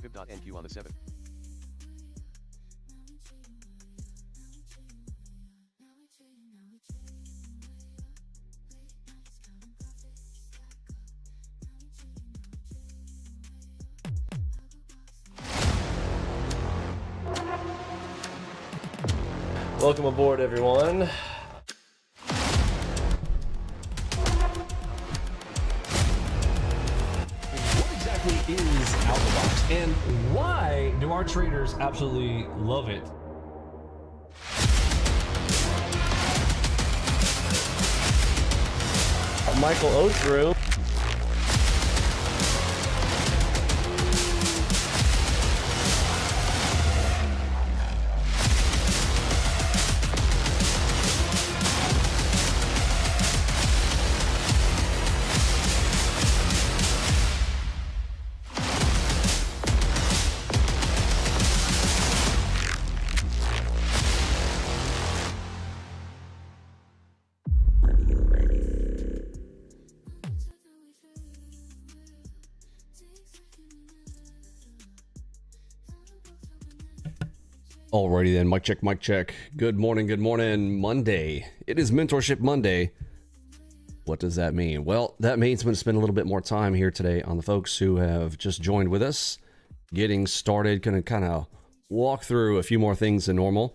Fib.NQ on the 7th. Welcome aboard, everyone. Is out the box, and why do our traders absolutely love it? Michael Othrew. Alrighty then, mic check, mic check. Good morning, Monday. It is Mentorship Monday. What does that mean? Well, that means I'm going to spend a little bit more time here today on the folks who have just joined with us. Getting started, going to kind of walk through a few more things than normal.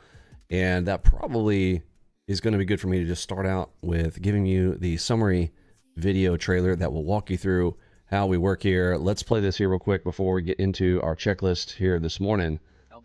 And that probably is going to be good for me to just start out with giving you the summary video trailer that will walk you through how we work here. Let's play this here real quick before we get into our checklist here this morning.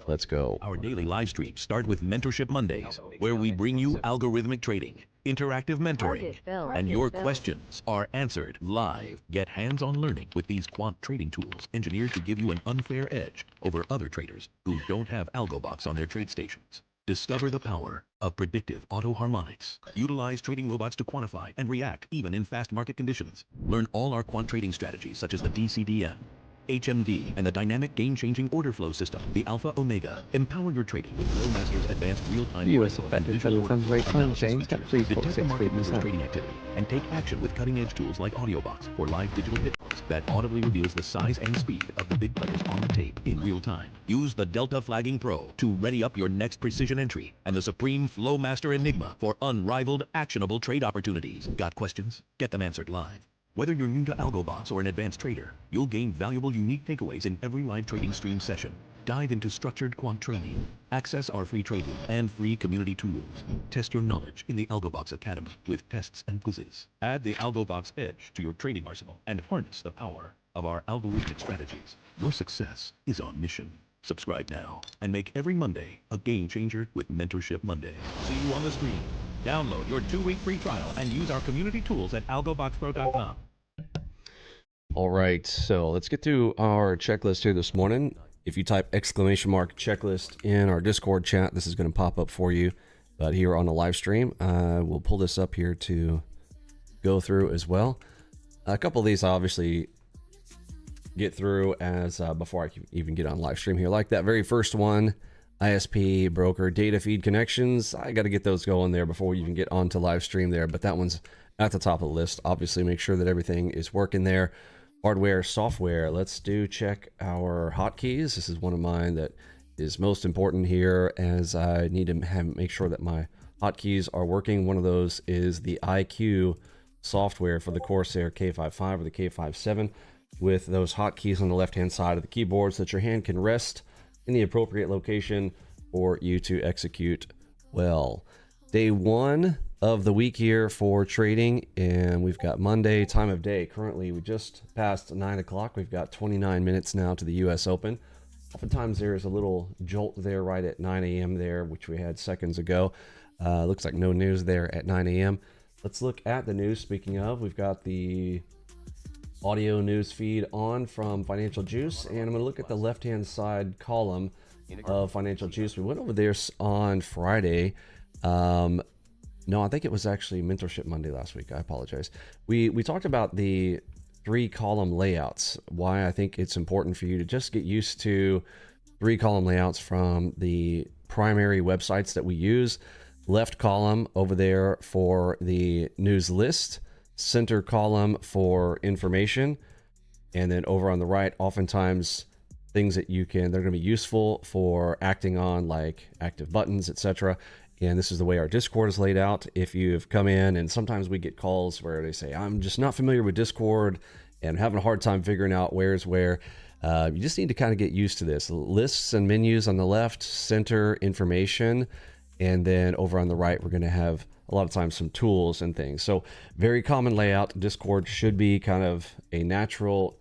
Let's go. Our daily live streams start with Mentorship Mondays, where we bring you algorithmic trading, interactive mentoring, and your questions are answered live. Get hands-on learning with these quant trading tools engineered to give you an unfair edge over other traders who don't have ALGO box on their trade stations. Discover the power of predictive auto harmonics. Utilize trading robots to quantify and react even in fast market conditions. Learn all our quant trading strategies such as the DCDM, HMD, and the dynamic game-changing order flow system, the Alpha Omega. Empower your trading with Flowmaster's advanced real-time US offended federal funds rate climate change at detect the market mover's 3.63%. trading activity and take action with cutting-edge tools like AudioBox or live digital hitbox that audibly reveals the size and speed of the big players on the tape in real time. Use the Delta Flagging Pro to ready up your next precision entry and the Supreme Flowmaster Enigma for unrivaled, actionable trade opportunities. Got questions? Get them answered live. Whether you're new to ALGO bots or an advanced trader, you'll gain valuable, unique takeaways in every live trading stream session. Dive into structured quant training. Access our free trading and free community tools. Test your knowledge in the ALGOBox Academy with tests and quizzes. Add the ALGOBox Edge to your trading arsenal and harness the power of our algorithmic strategies. Your success is on mission. Subscribe now and make every Monday a game changer with Mentorship Monday. See you on the screen. Download your 2-week free trial and use our community tools at algoboxpro.com. All right, so let's get to our checklist here this morning. If you type !checklist in our Discord chat, this is going to pop up for you. But here on the live stream, we'll pull this up here to go through as well. A couple of these I obviously get through as before I can even get on live stream here. Like that very first one, ISP broker data feed connections. I got to get those going there before we even get onto live stream there. But that one's at the top of the list. Obviously, make sure that everything is working there. Hardware, software. Let's check our hotkeys. This is one of mine that is most important here, as I need to make sure that my hotkeys are working. One of those is the IQ software for the Corsair K55 or the K57, with those hotkeys on the left-hand side of the keyboard so that your hand can rest in the appropriate location for you to execute well. Day one of the week here for trading, and we've got Monday. Time of day currently we just passed 9 o'clock. We've got 29 minutes now to the US Open. Oftentimes there is a little jolt there right at 9 a.m. there, which we had seconds ago. Looks like no news there at 9 a.m. Let's look at the news. Speaking of, we've got the audio news feed on from Financial Juice, and I'm going to look at the left-hand side column of Financial Juice. We went over there on Friday. No, I think it was actually Mentorship Monday last week. I apologize. We talked about the 3-column layouts, why I think it's important for you to just get used to 3-column layouts from the primary websites that we use. Left column over there for the news list, center column for information, and then over on the right, oftentimes things that they're going to be useful for acting on, like active buttons, etc. And this is the way our Discord is laid out. If you've come in, and sometimes we get calls where they say, I'm just not familiar with Discord and having a hard time figuring out where's where. You just need to kind of get used to this. Lists and menus on the left, center, information, and then over on the right, we're going to have a lot of times some tools and things. So very common layout. Discord should be kind of a natural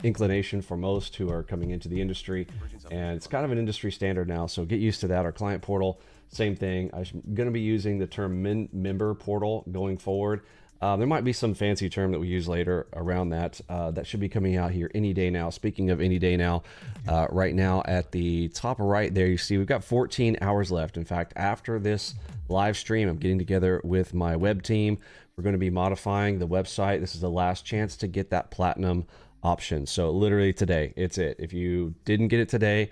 inclination for most who are coming into the industry, and it's kind of an industry standard now, so get used to that. Our client portal, same thing. I'm going to be using the term member portal going forward. There might be some fancy term that we use later around that. That should be coming out here any day now. Speaking of any day now, right now at the top right there, you see we've got 14 hours left. In fact, after this live stream, I'm getting together with my web team. We're going to be modifying the website. This is the last chance to get that platinum option. So literally today, it's it. If you didn't get it today,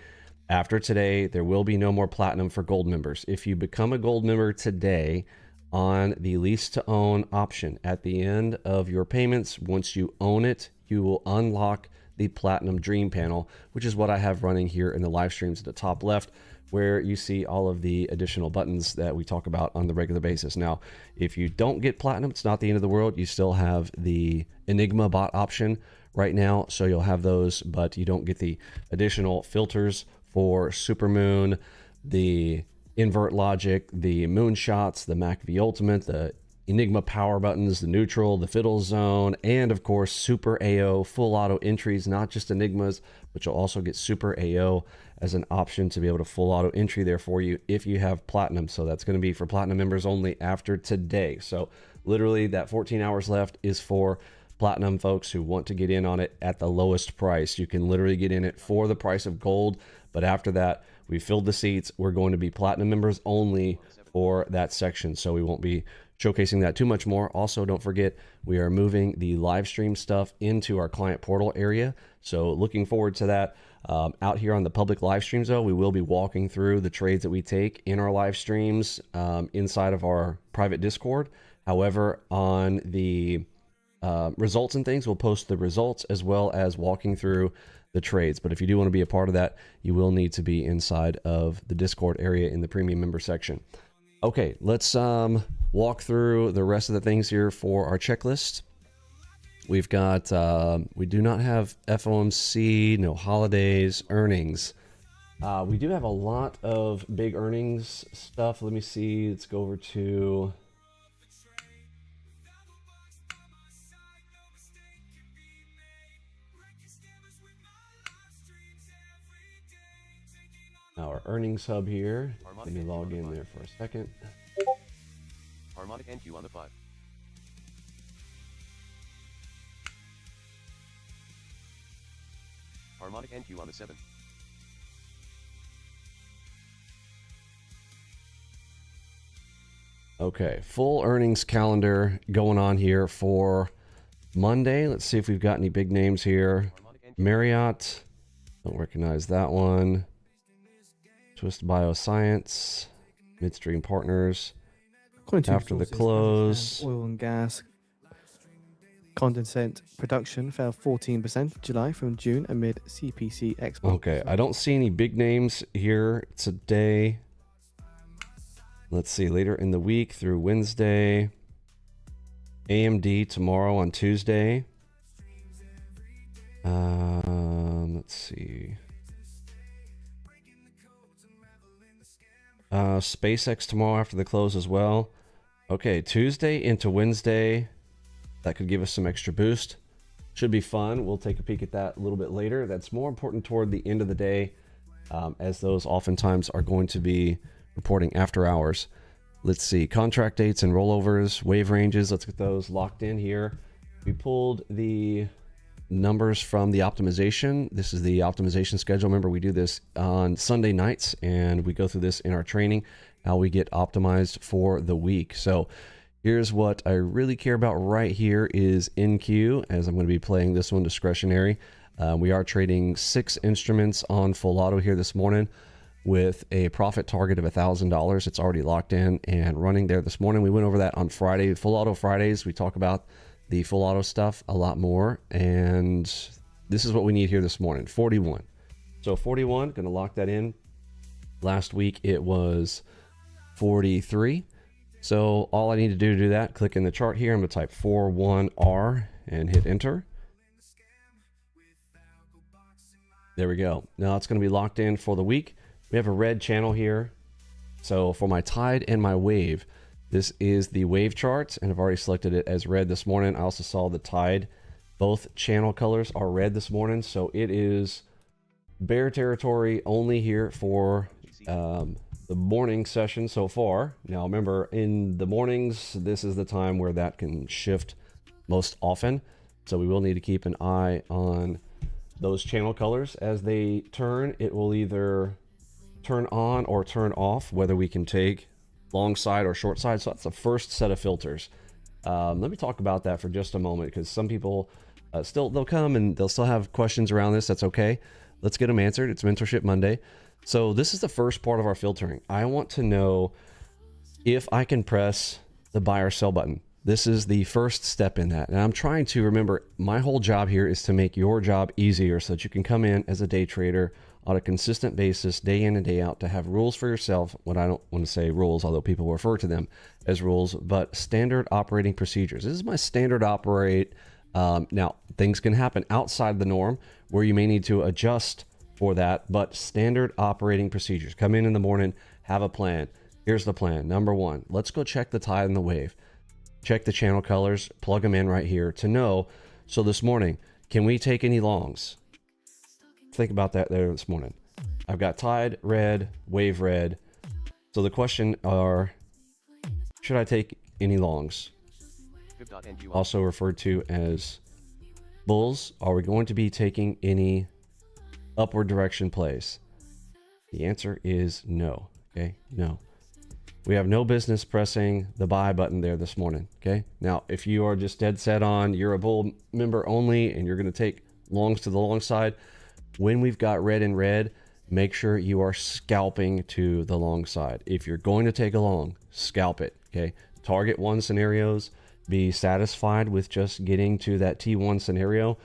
after today, there will be no more platinum for gold members. If you become a gold member today on the lease to own option, at the end of your payments, once you own it, you will unlock the platinum dream panel, which is what I have running here in the live streams at the top left, where you see all of the additional buttons that we talk about on the regular basis. Now, if you don't get platinum, it's not the end of the world. You still have the Enigma bot option right now, so you'll have those, but you don't get the additional filters for Supermoon, the invert logic, the moonshots, the MACV Ultimate, the Enigma power buttons, the neutral, the fiddle zone, and of course Super AO full auto entries, not just Enigmas, but you'll also get Super AO as an option to be able to full auto entry there for you if you have platinum. So that's going to be for platinum members only after today. So literally that 14 hours left is for platinum folks who want to get in on it at the lowest price. You can literally get in it for the price of gold, but after that, we filled the seats. We're going to be platinum members only for that section, so we won't be showcasing that too much more. Also, don't forget, we are moving the live stream stuff into our client portal area. So looking forward to that. Out here on the public live streams, though, we will be walking through the trades that we take in our live streams inside of our private Discord. However, on the results and things, we'll post the results as well as walking through the trades. But if you do want to be a part of that, you will need to be inside of the Discord area in the premium member section. Okay, let's walk through the rest of the things here for our checklist. We've got, we do not have FOMC, no holidays, earnings. We do have a lot of big earnings stuff. Let me see. Let's go over to our earnings hub here. Let me log in there for a second. Harmonic NQ on the 5. Harmonic NQ on the 7. Okay, full earnings calendar going on here for Monday. Let's see if we've got any big names here. Marriott, don't recognize that one. Twist Bioscience, Midstream Partners. After the close, oil and gas condensate production fell 14% July from June amid CPC exports. Okay, I don't see any big names here today. Let's see, later in the week through Wednesday. AMD tomorrow on Tuesday. Let's see. SpaceX tomorrow after the close as well. Okay, Tuesday into Wednesday. That could give us some extra boost. Should be fun. We'll take a peek at that a little bit later. That's more important toward the end of the day, as those oftentimes are going to be reporting after hours. Let's see, contract dates and rollovers, wave ranges. Let's get those locked in here. We pulled the numbers from the optimization. This is the optimization schedule. Remember, we do this on Sunday nights, and we go through this in our training, how we get optimized for the week. So here's what I really care about right here is NQ, as I'm going to be playing this one discretionary. We are trading 6 instruments on full auto here this morning with a profit target of $1,000. It's already locked in and running there this morning. We went over that on Friday, full auto Fridays. We talk about the full auto stuff a lot more, and this is what we need here this morning. 41. So 41, gonna lock that in. Last week it was 43. So all I need to do that, click in the chart here. I'm gonna type 41R and hit enter. There we go. Now it's gonna be locked in for the week. We have a red channel here. So for my tide and my wave, this is the wave chart, and I've already selected it as red this morning. I also saw the tide. Both channel colors are red this morning, so it is bear territory only here for the morning session so far. Now remember, in the mornings, this is the time where that can shift most often, so we will need to keep an eye on those channel colors. As they turn, it will either turn on or turn off, whether we can take long side or short side. So that's the first set of filters. Let me talk about that for just a moment, because some people they'll come and they'll still have questions around this. That's okay. Let's get them answered. It's Mentorship Monday. So this is the first part of our filtering. I want to know if I can press the buy or sell button. This is the first step in that. And I'm trying to remember, my whole job here is to make your job easier so that you can come in as a day trader on a consistent basis, day in and day out, to have rules for yourself. When I don't want to say rules, although people refer to them as rules, but standard operating procedures. This is my standard operate. Now, things can happen outside the norm where you may need to adjust for that, but standard operating procedures. Come in the morning, have a plan. Here's the plan. Number 1, let's go check the tide and the wave. Check the channel colors, plug them in right here to know. So this morning, can we take any longs? Think about that there this morning. I've got tide red, wave red. So the question are, should I take any longs? Also referred to as bulls. Are we going to be taking any upward direction plays? The answer is no. Okay, no. We have no business pressing the buy button there this morning. Okay. Now, if you are just dead set on you're a bull member only and you're going to take longs to the long side, when we've got red in red, make sure you are scalping to the long side. If you're going to take a long, scalp it. Okay. Target one scenarios, be satisfied with just getting to that T1 scenario.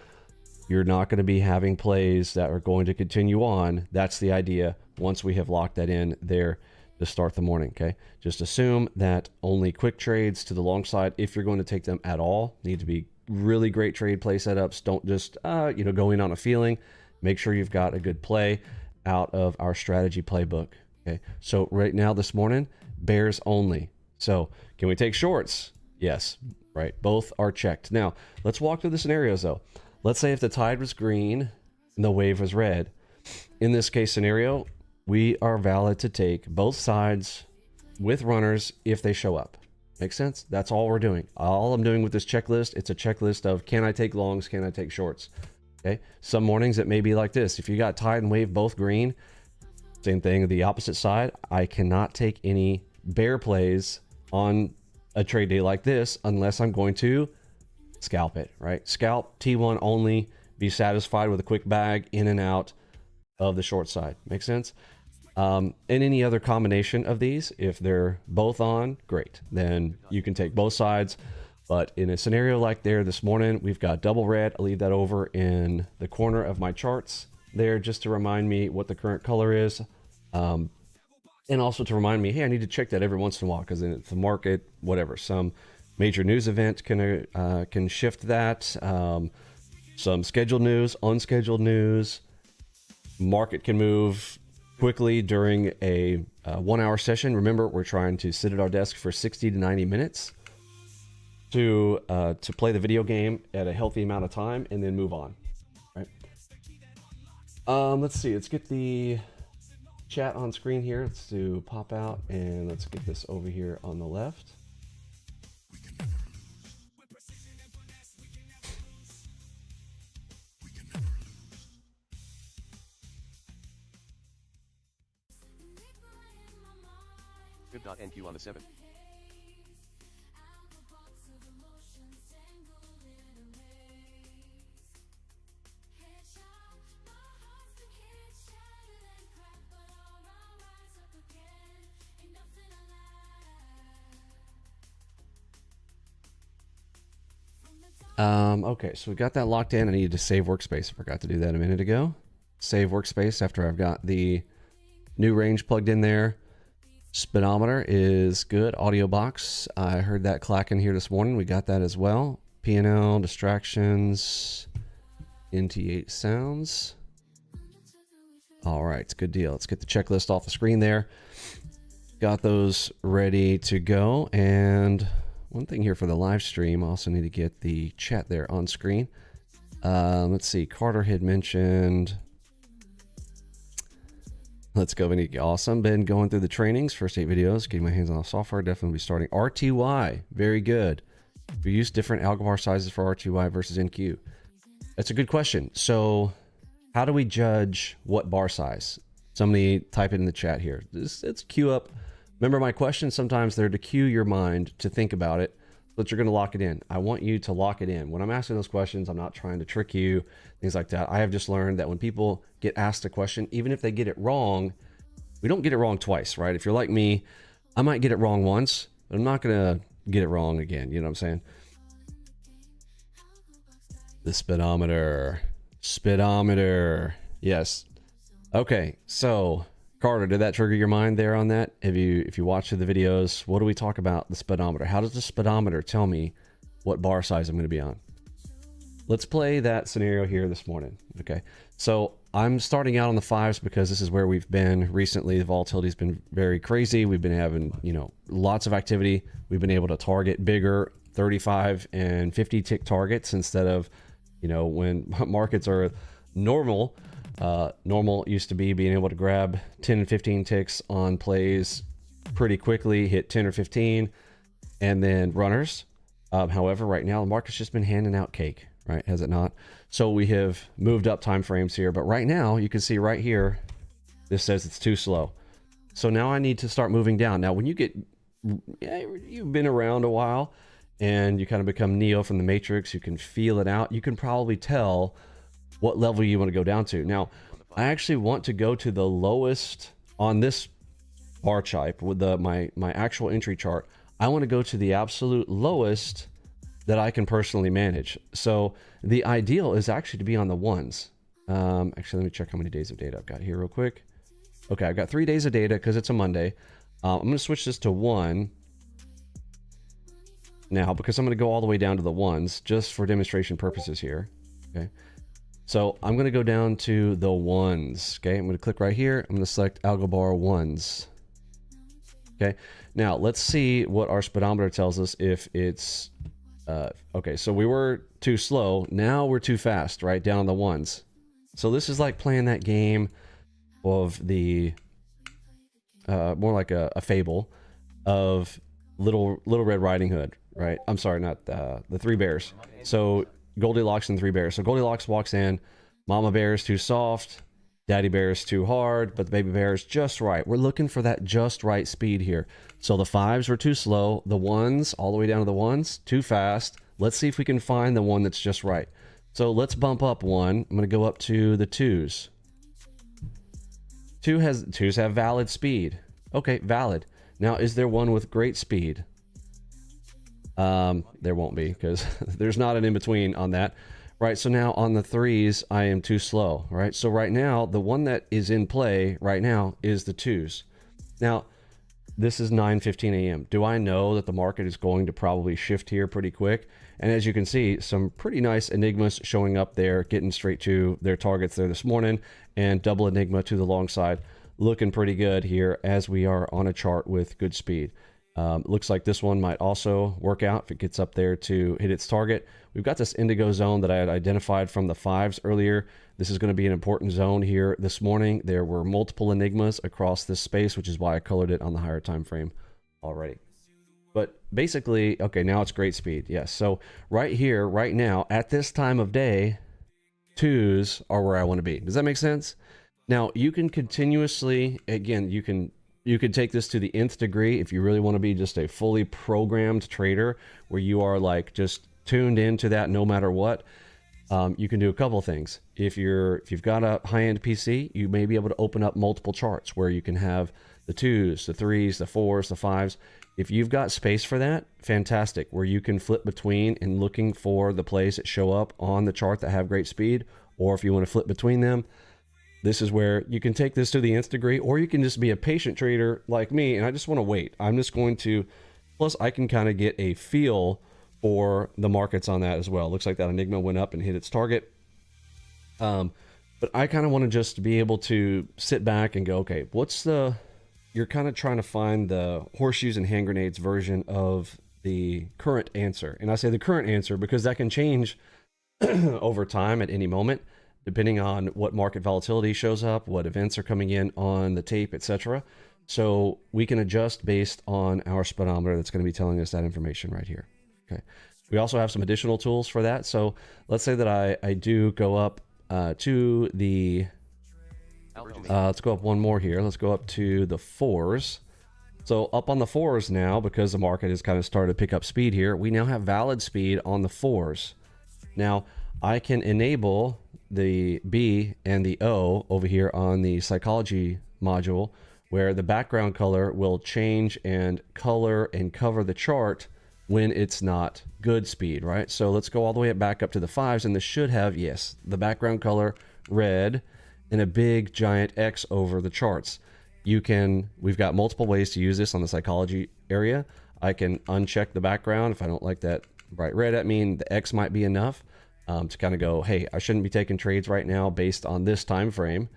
You're not going to be having plays that are going to continue on. That's the idea once we have locked that in there to start the morning. Okay. Just assume that only quick trades to the long side, if you're going to take them at all, need to be really great trade play setups. Don't just, go in on a feeling. Make sure you've got a good play out of our strategy playbook. Okay. So right now this morning, bears only. So can we take shorts? Yes. Right. Both are checked. Now let's walk through the scenarios though. Let's say if the tide was green and the wave was red. In this case scenario, we are valid to take both sides with runners if they show up. Make sense? That's all we're doing. All I'm doing with this checklist, it's a checklist of can I take longs, can I take shorts? Okay. Some mornings it may be like this. If you got tide and wave both green, same thing, the opposite side, I cannot take any bear plays on a trade day like this unless I'm going to scalp it, right? Scalp T1 only, be satisfied with a quick bag in and out of the short side. Make sense? And any other combination of these, if they're both on, great. Then you can take both sides. But in a scenario like there this morning, we've got double red. I'll leave that over in the corner of my charts there just to remind me what the current color is. And also to remind me, hey, I need to check that every once in a while because in the market, whatever, some major news event can shift that. Some scheduled news, unscheduled news. Market can move quickly during a 1 hour session. Remember, we're trying to sit at our desk for 60 to 90 minutes to play the video game at a healthy amount of time and then move on. Right? Let's see. Let's get the chat on screen here. Let's do pop out and let's get this over here on the left. Fib.NQ on the 7. Okay, so we got that locked in. I needed to save workspace. I forgot to do that a minute ago. Save workspace after I've got the new range plugged in there. Speedometer is good. Audio box, I heard that clacking here this morning. We got that as well. P&L, distractions, NT8 sounds. All right, good deal. Let's get the checklist off the screen there. Got those ready to go. And one thing here for the live stream, I also need to get the chat there on screen. Let's see, Carter had mentioned... Let's go, Vinny. Awesome. Been going through the trainings, first 8 videos, getting my hands on the software. Definitely be starting RTY. Very good. We use different algo bar sizes for RTY versus NQ. That's a good question. So how do we judge what bar size? Somebody type it in the chat here. Let's queue up. Remember my questions, sometimes they're to cue your mind to think about it, but you're going to lock it in. I want you to lock it in. When I'm asking those questions, I'm not trying to trick you, things like that. I have just learned that when people get asked a question, even if they get it wrong, we don't get it wrong twice, right? If you're like me, I might get it wrong once, but I'm not going to get it wrong again. You know what I'm saying? The speedometer. Speedometer. Yes. Okay, so Carter, did that trigger your mind there on that? If you watch the videos, what do we talk about the speedometer? How does the speedometer tell me what bar size I'm going to be on? Let's play that scenario here this morning. Okay, so I'm starting out on the 5s because this is where we've been recently. The volatility's been very crazy. We've been having, lots of activity. We've been able to target bigger 35 and 50 tick targets instead of, when markets are normal. Normal used to be being able to grab 10 and 15 ticks on plays pretty quickly, hit 10 or 15, and then runners. However, right now the market's just been handing out cake, right? Has it not? So we have moved up time frames here, but right now you can see right here, this says it's too slow. So now I need to start moving down. Now, when you get, you've been around a while and you kind of become Neo from the Matrix, you can feel it out. You can probably tell what level you want to go down to. Now, I actually want to go to the lowest on this bar chart with my actual entry chart. I want to go to the absolute lowest that I can personally manage. So the ideal is actually to be on the ones. Actually, let me check how many days of data I've got here real quick. Okay, I've got 3 days of data because it's a Monday. I'm going to switch this to 1 now because I'm going to go all the way down to the ones just for demonstration purposes here. Okay, so I'm going to go down to the ones. Okay, I'm going to click right here. I'm going to select ALGO bar ones. Okay, now let's see what our speedometer tells us if it's okay. So we were too slow, now we're too fast, right down the ones. So this is like playing that game of the more like a fable of little Red Riding Hood, right? I'm sorry, not the Three Bears. So Goldilocks and Three Bears. So Goldilocks walks in, Mama Bear is too soft, Daddy Bear is too hard, but the baby bear is just right. We're looking for that just right speed here. So the 5s were too slow, the 1s all the way down to the 1s too fast. Let's see if we can find the one that's just right. So let's bump up 1. I'm going to go up to the 2s. 2s have valid speed. Okay, valid. Now, is there one with great speed? There won't be because there's not an in-between on that. Right, so now on the 3s, I am too slow, right? So right now, the one that is in play right now is the 2s. Now, this is 9:15 a.m. Do I know that the market is going to probably shift here pretty quick? And as you can see, some pretty nice enigmas showing up there, getting straight to their targets there this morning, and double enigma to the long side, looking pretty good here as we are on a chart with good speed. Looks like this one might also work out if it gets up there to hit its target. We've got this indigo zone that I had identified from the 5s earlier. This is going to be an important zone here this morning. There were multiple enigmas across this space, which is why I colored it on the higher time frame already. But basically, okay, now it's great speed. Yes. So right here, right now, at this time of day, 2s are where I want to be. Does that make sense? Now, you can continuously, again, you could take this to the nth degree if you really want to be just a fully programmed trader where you are like just tuned into that no matter what. You can do a couple things. If you've got a high-end PC, you may be able to open up multiple charts where you can have the 2s, the 3s, the 4s, the 5s. If you've got space for that, fantastic, where you can flip between and looking for the plays that show up on the chart that have great speed, or if you want to flip between them, this is where you can take this to the nth degree, or you can just be a patient trader like me, and I just want to wait. I'm just going to, plus I can kind of get a feel for the markets on that as well. Looks like that enigma went up and hit its target. But I kind of want to just be able to sit back and go, okay, you're kind of trying to find the horseshoes and hand grenades version of the current answer. And I say the current answer because that can change over time at any moment, depending on what market volatility shows up, what events are coming in on the tape, etc. So we can adjust based on our speedometer that's going to be telling us that information right here. Okay. We also have some additional tools for that. So let's say that I do go up to the, let's go up one more here. Let's go up to the 4s. So up on the 4s now, because the market has kind of started to pick up speed here, we now have valid speed on the 4s. Now I can enable the B and the O over here on the psychology module, where the background color will change and color and cover the chart when it's not good speed, right? So let's go all the way back up to the 5s, and this should have, yes, the background color red and a big giant X over the charts. We've got multiple ways to use this on the psychology area. I can uncheck the background if I don't like that bright red. I mean, the X might be enough to kind of go, hey, I shouldn't be taking trades right now based on this time frame.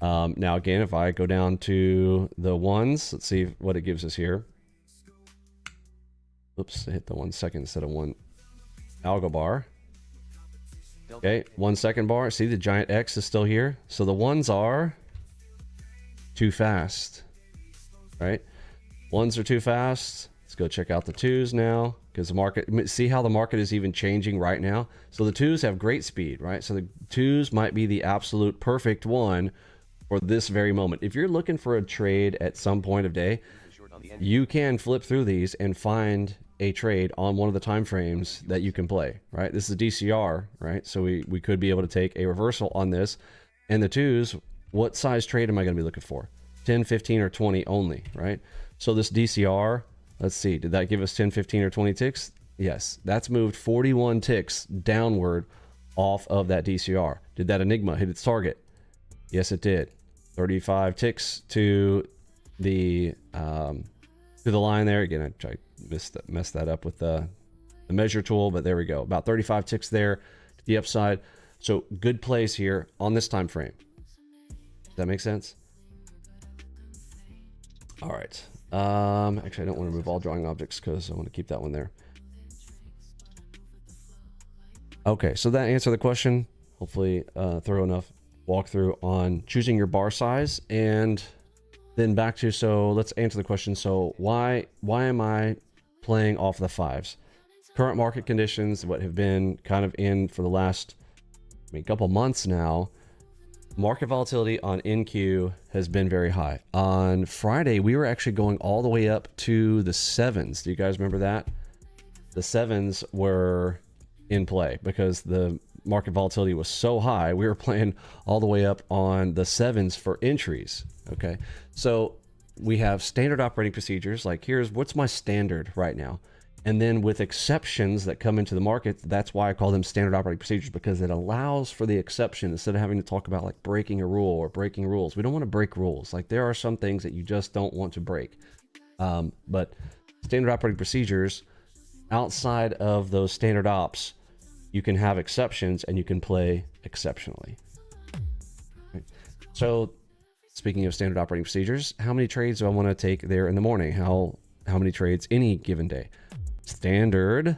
Now again, if I go down to the 1s, let's see what it gives us here. Oops, I hit the 1 second instead of 1 algo bar. Okay, 1 second bar. See, the giant X is still here. So the 1s are too fast, right? 1s are too fast. Let's go check out the 2s now, because the market, see how the market is even changing right now? So the 2s have great speed, right? So the 2s might be the absolute perfect one for this very moment. If you're looking for a trade at some point of day, you can flip through these and find a trade on one of the time frames that you can play, right? This is a DCR, right? So we could be able to take a reversal on this. And the twos, what size trade am I going to be looking for? 10, 15, or 20 only, right? So this DCR, let's see, did that give us 10, 15, or 20 ticks? Yes, that's moved 41 ticks downward off of that DCR. Did that Enigma hit its target? Yes, it did. 35 ticks to the line there. Again, I messed that up with the measure tool, but there we go. About 35 ticks there to the upside. So good plays here on this time frame. Does that make sense? All right. Actually, I don't want to remove all drawing objects because I want to keep that one there. Okay, so that answered the question. Hopefully, thorough enough walkthrough on choosing your bar size, and then back to, so let's answer the question. So why am I playing off the fives? Current market conditions, what have been kind of in for the last couple months now. Market volatility on NQ has been very high. On Friday, we were actually going all the way up to the sevens. Do you guys remember that? The sevens were in play because the market volatility was so high. We were playing all the way up on the sevens for entries. Okay, so we have standard operating procedures. Like, here's what's my standard right now. And then with exceptions that come into the market, that's why I call them standard operating procedures, because it allows for the exception instead of having to talk about like breaking a rule or breaking rules. We don't want to break rules. Like, there are some things that you just don't want to break. But standard operating procedures, outside of those standard ops, you can have exceptions and you can play exceptionally. Right. So speaking of standard operating procedures, how many trades do I want to take there in the morning? How many trades any given day? Standard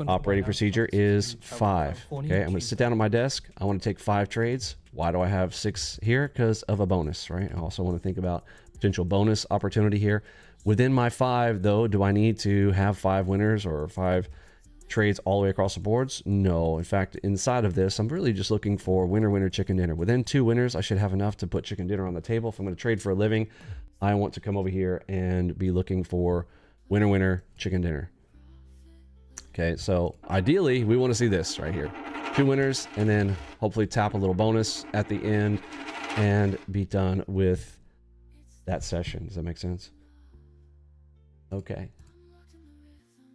operating procedure is 5. Okay, I'm going to sit down at my desk. I want to take 5 trades. Why do I have 6 here? Because of a bonus, right? I also want to think about potential bonus opportunity here. Within my 5, though, do I need to have 5 winners or 5 trades all the way across the boards? No. In fact, inside of this, I'm really just looking for winner, winner, chicken dinner. Within 2 winners, I should have enough to put chicken dinner on the table. If I'm going to trade for a living, I want to come over here and be looking for winner, winner, chicken dinner. Okay, so ideally, we want to see this right here. 2 winners, and then hopefully tap a little bonus at the end and be done with that session. Does that make sense? Okay.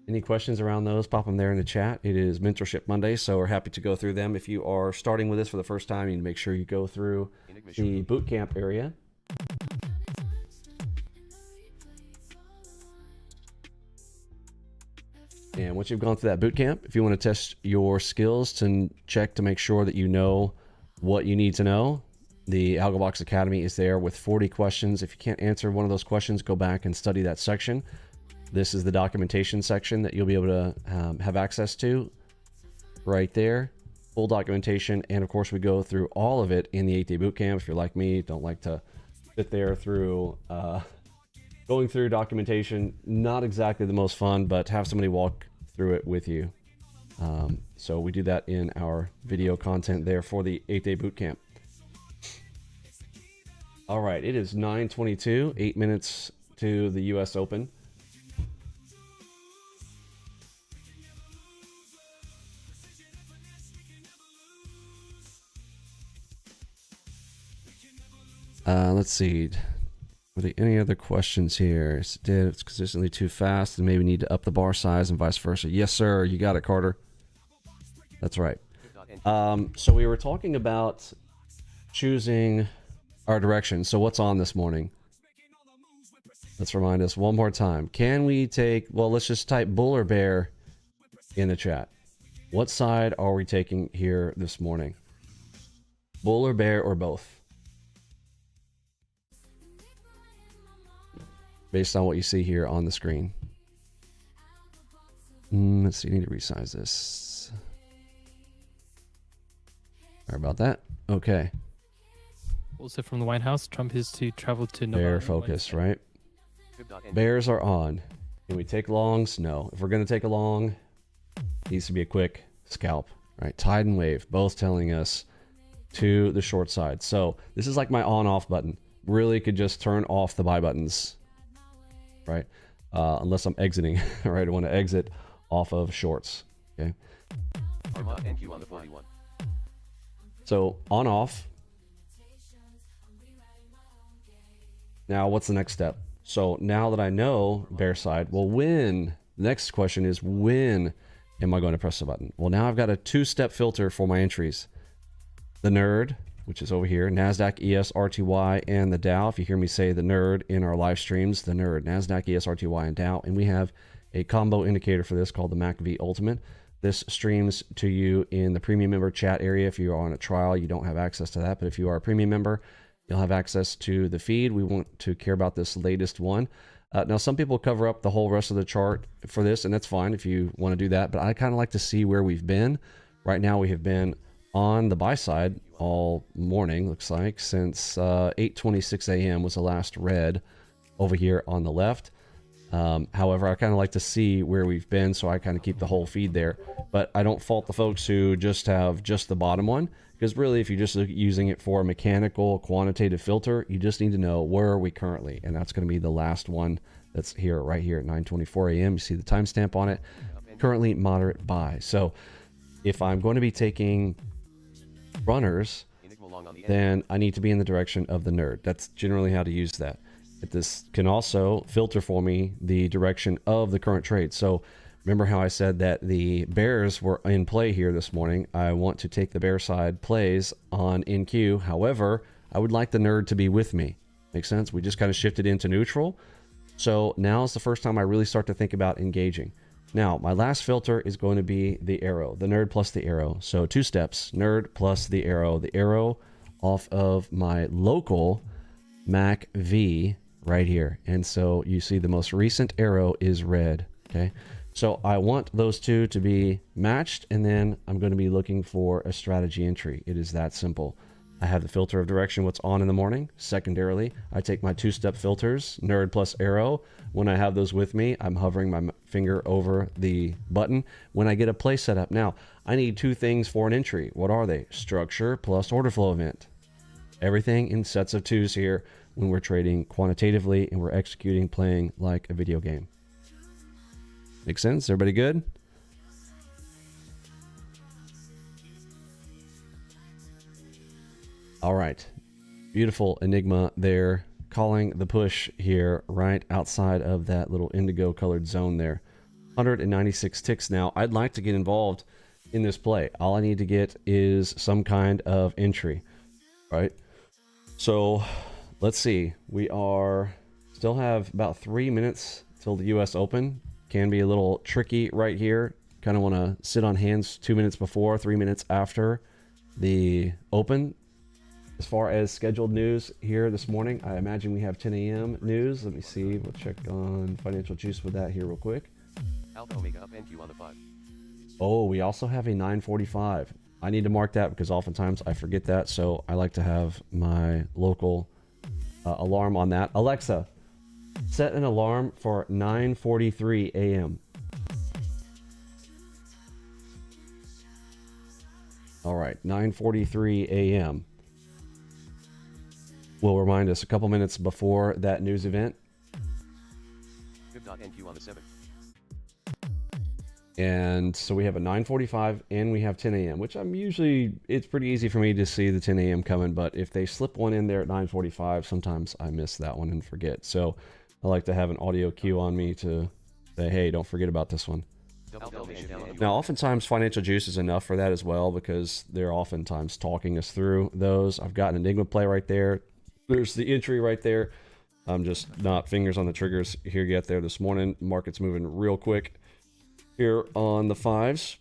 Any questions around those? Pop them there in the chat. It is Mentorship Monday, so we're happy to go through them. If you are starting with this for the first time, you need to make sure you go through the bootcamp area. And once you've gone through that boot camp, if you want to test your skills to check to make sure that you know what you need to know, the ALGO Box Academy is there with 40 questions. If you can't answer one of those questions, go back and study that section. This is the documentation section that you'll be able to have access to right there. Full documentation. And of course, we go through all of it in the 8-day boot camp. If you're like me, don't like to sit there through going through documentation, not exactly the most fun, but have somebody walk through it with you. So we do that in our video content there for the 8-day boot camp. All right, it is 9:22, 8 minutes to the US Open. Let's see. Were there any other questions here? It's consistently too fast and maybe need to up the bar size and vice versa. Yes, sir. You got it, Carter. That's right. So we were talking about choosing our direction. So what's on this morning? Let's remind us one more time. Can we take, well, let's just type bull or bear in the chat. What side are we taking here this morning? Bull or bear or both? Based on what you see here on the screen. Let's see, I need to resize this. Sorry about that. Okay. Also from the White House, Trump is to travel to Nevada. Bear focus, right? Bears are on. Can we take longs? No. If we're going to take a long, it needs to be a quick scalp, right? Tide and wave, both telling us to the short side. So this is like my on-off button. Really could just turn off the buy buttons, right? Unless I'm exiting, right? I want to exit off of shorts, okay? NQ on the 41. So on off. Now what's the next step? So now that I know bear side, well, when, the next question is when am I going to press the button? Well, now I've got a two-step filter for my entries. The nerd, which is over here, NASDAQ, ES, RTY, and the Dow. If you hear me say the nerd in our live streams, the nerd, NASDAQ, ES, RTY, and Dow. And we have a combo indicator for this called the MACV Ultimate. This streams to you in the premium member chat area. If you are on a trial, you don't have access to that. But if you are a premium member, you'll have access to the feed. We want to care about this latest one. Now, some people cover up the whole rest of the chart for this, and that's fine if you want to do that. But I kind of like to see where we've been. Right now, we have been on the buy side all morning, looks like, since 8:26 a.m. was the last red over here on the left. However, I kind of like to see where we've been, so I kind of keep the whole feed there. But I don't fault the folks who just have just the bottom one, because really, if you're just using it for a mechanical quantitative filter, you just need to know where are we currently, and that's going to be the last one that's here, right here at 9:24 a.m. You see the timestamp on it. Currently moderate buy. So if I'm going to be taking runners, then I need to be in the direction of the nerd. That's generally how to use that. But this can also filter for me the direction of the current trade. So remember how I said that the bears were in play here this morning. I want to take the bear side plays on NQ. However, I would like the nerd to be with me. Make sense? We just kind of shifted into neutral. So now is the first time I really start to think about engaging. Now, my last filter is going to be the arrow, the nerd plus the arrow. So 2 steps, nerd plus the arrow off of my local MACV right here. And so you see the most recent arrow is red, okay? So I want those two to be matched, and then I'm going to be looking for a strategy entry. It is that simple. I have the filter of direction, what's on in the morning. Secondarily, I take my 2-step filters, nerd plus arrow. When I have those with me, I'm hovering my finger over the button when I get a play set up. Now, I need 2 things for an entry. What are they? Structure plus order flow event. Everything in sets of 2s here when we're trading quantitatively and we're executing, playing like a video game. Make sense? Everybody good? All right. Beautiful Enigma there, calling the push here right outside of that little indigo colored zone there. 196 ticks now. I'd like to get involved in this play. All I need to get is some kind of entry, right? So let's see. We still have about 3 minutes till the US Open. Can be a little tricky right here. Kind of want to sit on hands 2 minutes before, 3 minutes after the Open. As far as scheduled news here this morning, I imagine we have 10 a.m. news. Let me see. We'll check on Financial Juice with that here real quick. Alpha Omega up NQ on the 5. Oh, we also have a 9:45. I need to mark that because oftentimes I forget that. So I like to have my local alarm on that. Alexa, set an alarm for 9:43 a.m. All right, 9:43 a.m. will remind us a couple minutes before that news event. NQ on the 7. And so we have a 9:45 and we have 10 a.m., which it's pretty easy for me to see the 10 a.m. coming, but if they slip one in there at 9:45, sometimes I miss that one and forget. So I like to have an audio cue on me to say, hey, don't forget about this one. Now, oftentimes Financial Juice is enough for that as well, because they're oftentimes talking us through those. I've got an Enigma play right there. There's the entry right there. I'm just not fingers on the triggers here yet there this morning. Market's moving real quick here on the 5s.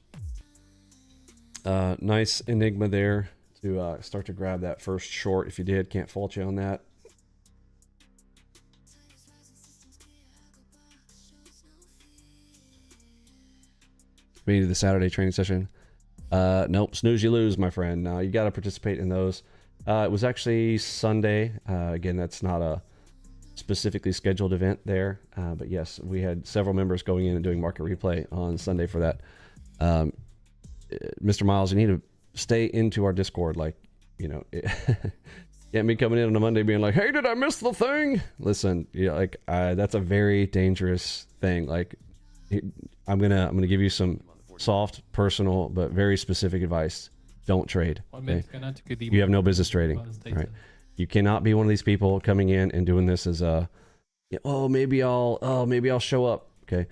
Nice Enigma there to start to grab that first short. If you did, can't fault you on that. Me to the Saturday training session. Nope, snooze you lose, my friend. Now you got to participate in those. It was actually Sunday. Again, that's not a specifically scheduled event there, but yes, we had several members going in and doing market replay on Sunday for that. Mr. Miles, you need to stay into our Discord. Like, you know, get me coming in on a Monday being like, hey, did I miss the thing? Listen, yeah, like that's a very dangerous thing. Like, I'm gonna give you some soft, personal, but very specific advice. Don't trade. Okay? You have no business trading, right? You cannot be one of these people coming in and doing this as a, maybe I'll show up. Okay,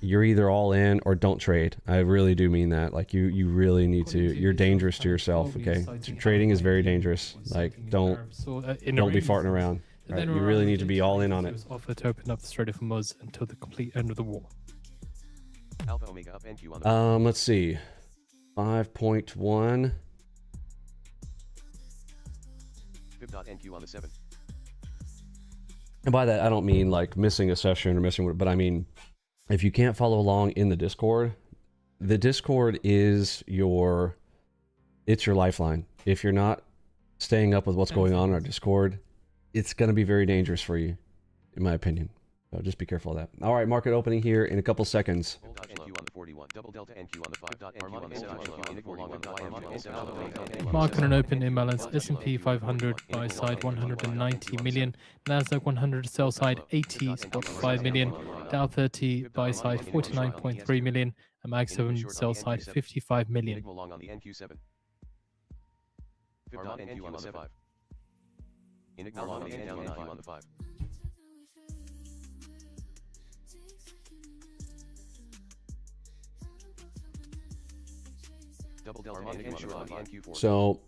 you're either all in or don't trade. I really do mean that. Like you really need to. You're dangerous to yourself. Okay, trading is very dangerous. Like don't be farting around. Right? You really need to be all in on it. Offered to open up the Strait of Hormuz until the complete end of the war. Alpha Omega up NQ on the Let's see, 5.1. NQ on the 7. And by that, I don't mean like missing a session or missing, but I mean, if you can't follow along in the Discord is your lifeline. If you're not staying up with what's going on in our Discord, it's going to be very dangerous for you, in my opinion. So just be careful of that. All right, market opening here in a couple seconds. NQ on the 41. Double Delta NQ on the 5. NQ on the 7. Market and open imbalance. S&P 500 buy side 190 million. Nasdaq 100 sell side 80.5 million. Dow 30 buy side 49.3 million. And Mag 7 sell side 55 million. Enigma long on the NQ7. NQ on the 7. Enigma long on the NQ on the 5. So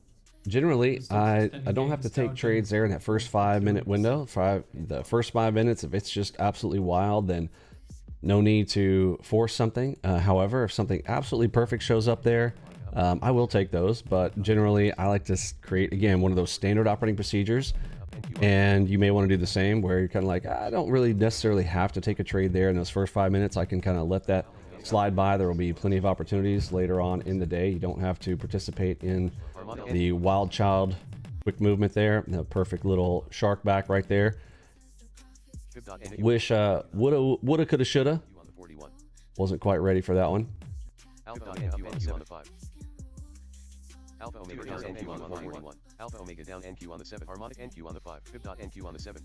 generally I don't have to take trades there in that first 5-minute window. The first 5 minutes, if it's just absolutely wild, then no need to force something. However, if something absolutely perfect shows up there, I will take those. But generally I like to create, again, one of those standard operating procedures, and you may want to do the same where you're kind of like, I don't really necessarily have to take a trade there in those first 5 minutes. I can kind of let that slide by. There will be plenty of opportunities later on in the day. You don't have to participate in the wild child quick movement there. The perfect little shark back right there. Wish woulda coulda shoulda. Wasn't quite ready for that one. Alpha Omega down NQ on the 41. Alpha Omega down NQ on the 7. Harmonic NQ on the 5. NQ on the 7.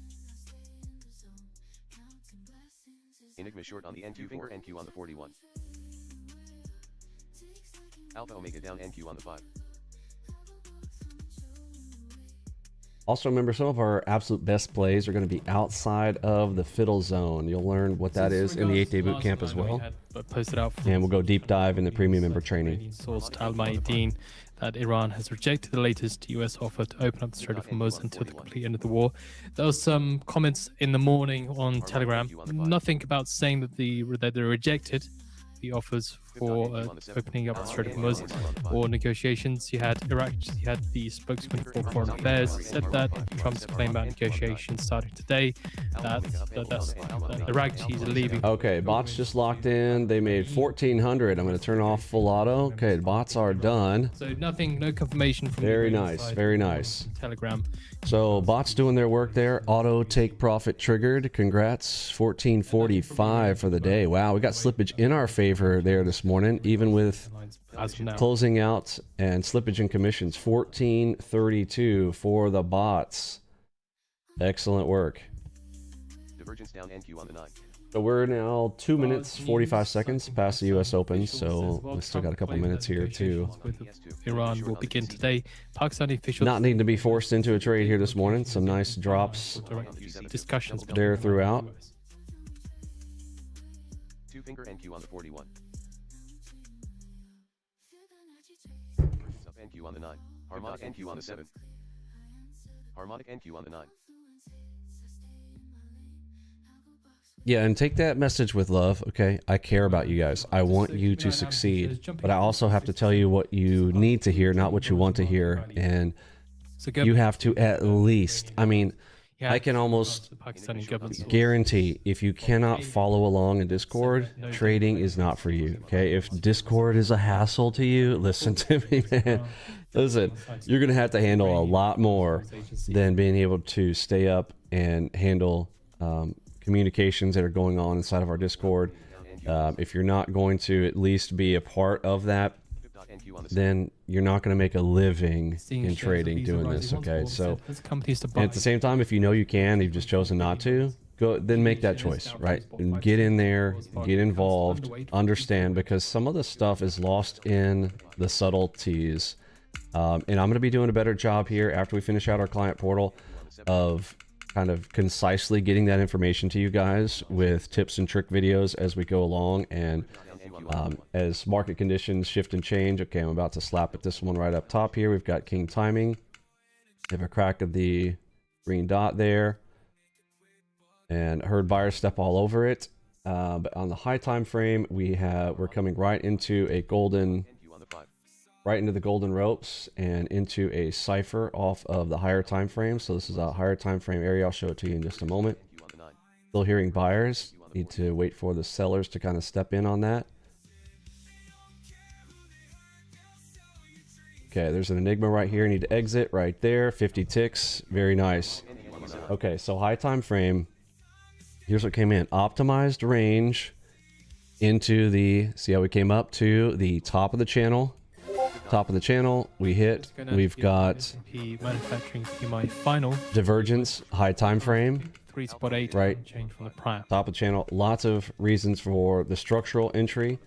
Enigma short on the NQ finger NQ on the 41. Alpha Omega down NQ on the 5. Also remember, some of our absolute best plays are going to be outside of the fiddle zone. You'll learn what that is in the 8-day boot camp as well. And we'll go deep dive in the premium member training. Source Al-Maideen that Iran has rejected the latest US offer to open up the Strait of Hormuz until the complete end of the war. There was some comments in the morning on Telegram. Nothing about saying that they rejected the offers for opening up the Strait of Hormuz or negotiations. You had Iraq, you had the spokesman for foreign affairs said that Trump's claim about negotiations starting today, that Iraqis are leaving. Okay, bots just locked in. They made 1,400. I'm going to turn off full auto. Okay, bots are done. So nothing, no confirmation from very nice, very nice. Telegram. So bots doing their work there. Auto take profit triggered. Congrats. 1445 for the day. Wow, we got slippage in our favor there this morning, even with closing out and slippage in commissions. 1432 for the bots. Excellent work. Divergence down NQ on the 9. So we're now 2 minutes 45 seconds past the US Open, so we still got a couple minutes here too. Iran will begin today. Pakistani officials not needing to be forced into a trade here this morning. Some nice drops discussions there throughout. 2-finger NQ on the 41. Up NQ on the 9. Harmonic NQ on the 7. Harmonic NQ on the 9. Yeah, and take that message with love, okay? I care about you guys. I want you to succeed, but I also have to tell you what you need to hear, not what you want to hear. And you have to at least, I mean, I can almost guarantee if you cannot follow along in Discord, trading is not for you, okay? If Discord is a hassle to you, listen to me, man. Listen, you're going to have to handle a lot more than being able to stay up and handle communications that are going on inside of our Discord. If you're not going to at least be a part of that, then you're not going to make a living Seeing in shares of trading Visa doing rising this. once Okay, more, so there's companies to and buy. at the same time, if you know you can, you've just chosen not to. Go, then make that choice, right? And get in there, get involved, understand, because some of the stuff is lost in the subtleties. And I'm going to be doing a better job here after we finish out our client portal of kind of concisely getting that information to you guys with tips and trick videos as we go along. And as market conditions shift and change. Okay, I'm about to slap at this one right up top here. We've got king timing. We have a crack of the green dot there. And heard buyers step all over it. But on the high time frame, we're coming right into a golden, right into the golden ropes and into a cipher off of the higher time frame. So this is a higher time frame area. I'll show it to you in just a moment. Still hearing buyers. Need to wait for the sellers to kind of step in on that. Okay, there's an enigma right here. Need to exit right there. 50 ticks. Very nice. Okay, so high time frame. Here's what came in. Optimized range into the, see how we came up to the top of the channel. Top of the channel, we hit. We've got S&P manufacturing PMI final divergence, high time frame. 3.8 right. change from the prior. Top of the channel. Lots of reasons for the structural entry.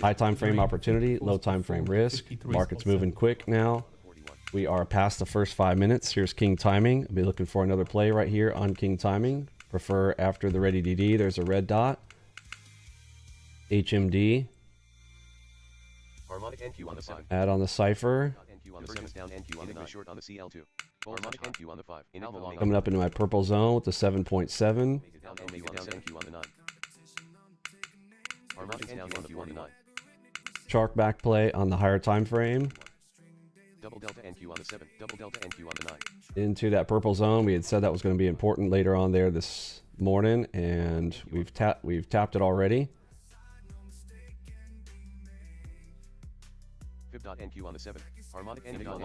High time frame opportunity, low time frame risk. Market's moving quick now. We are past the first 5 minutes. Here's king timing. I'll be looking for another play right here on king timing. Prefer after the ready DD. There's a red dot. HMD. Add on the cipher. Coming up into my purple zone with the 7.7. Shark back play on the higher time frame. Into that purple zone. We had said that was going to be important later on there this morning, and we've tapped it already.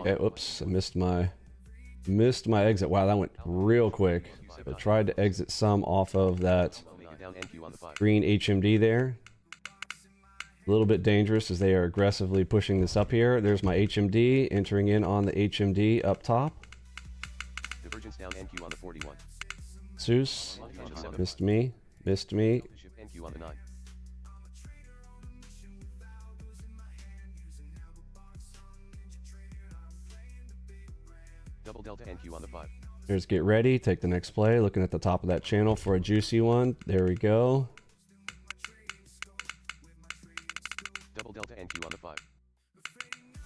Okay, oops, I missed my exit. Wow, that went real quick. I tried to exit some off of that green HMD there. A little bit dangerous as they are aggressively pushing this up here. There's my HMD entering in on the HMD up top. Zeus missed me. Here's get ready. Take the next play. Looking at the top of that channel for a juicy one. There we go.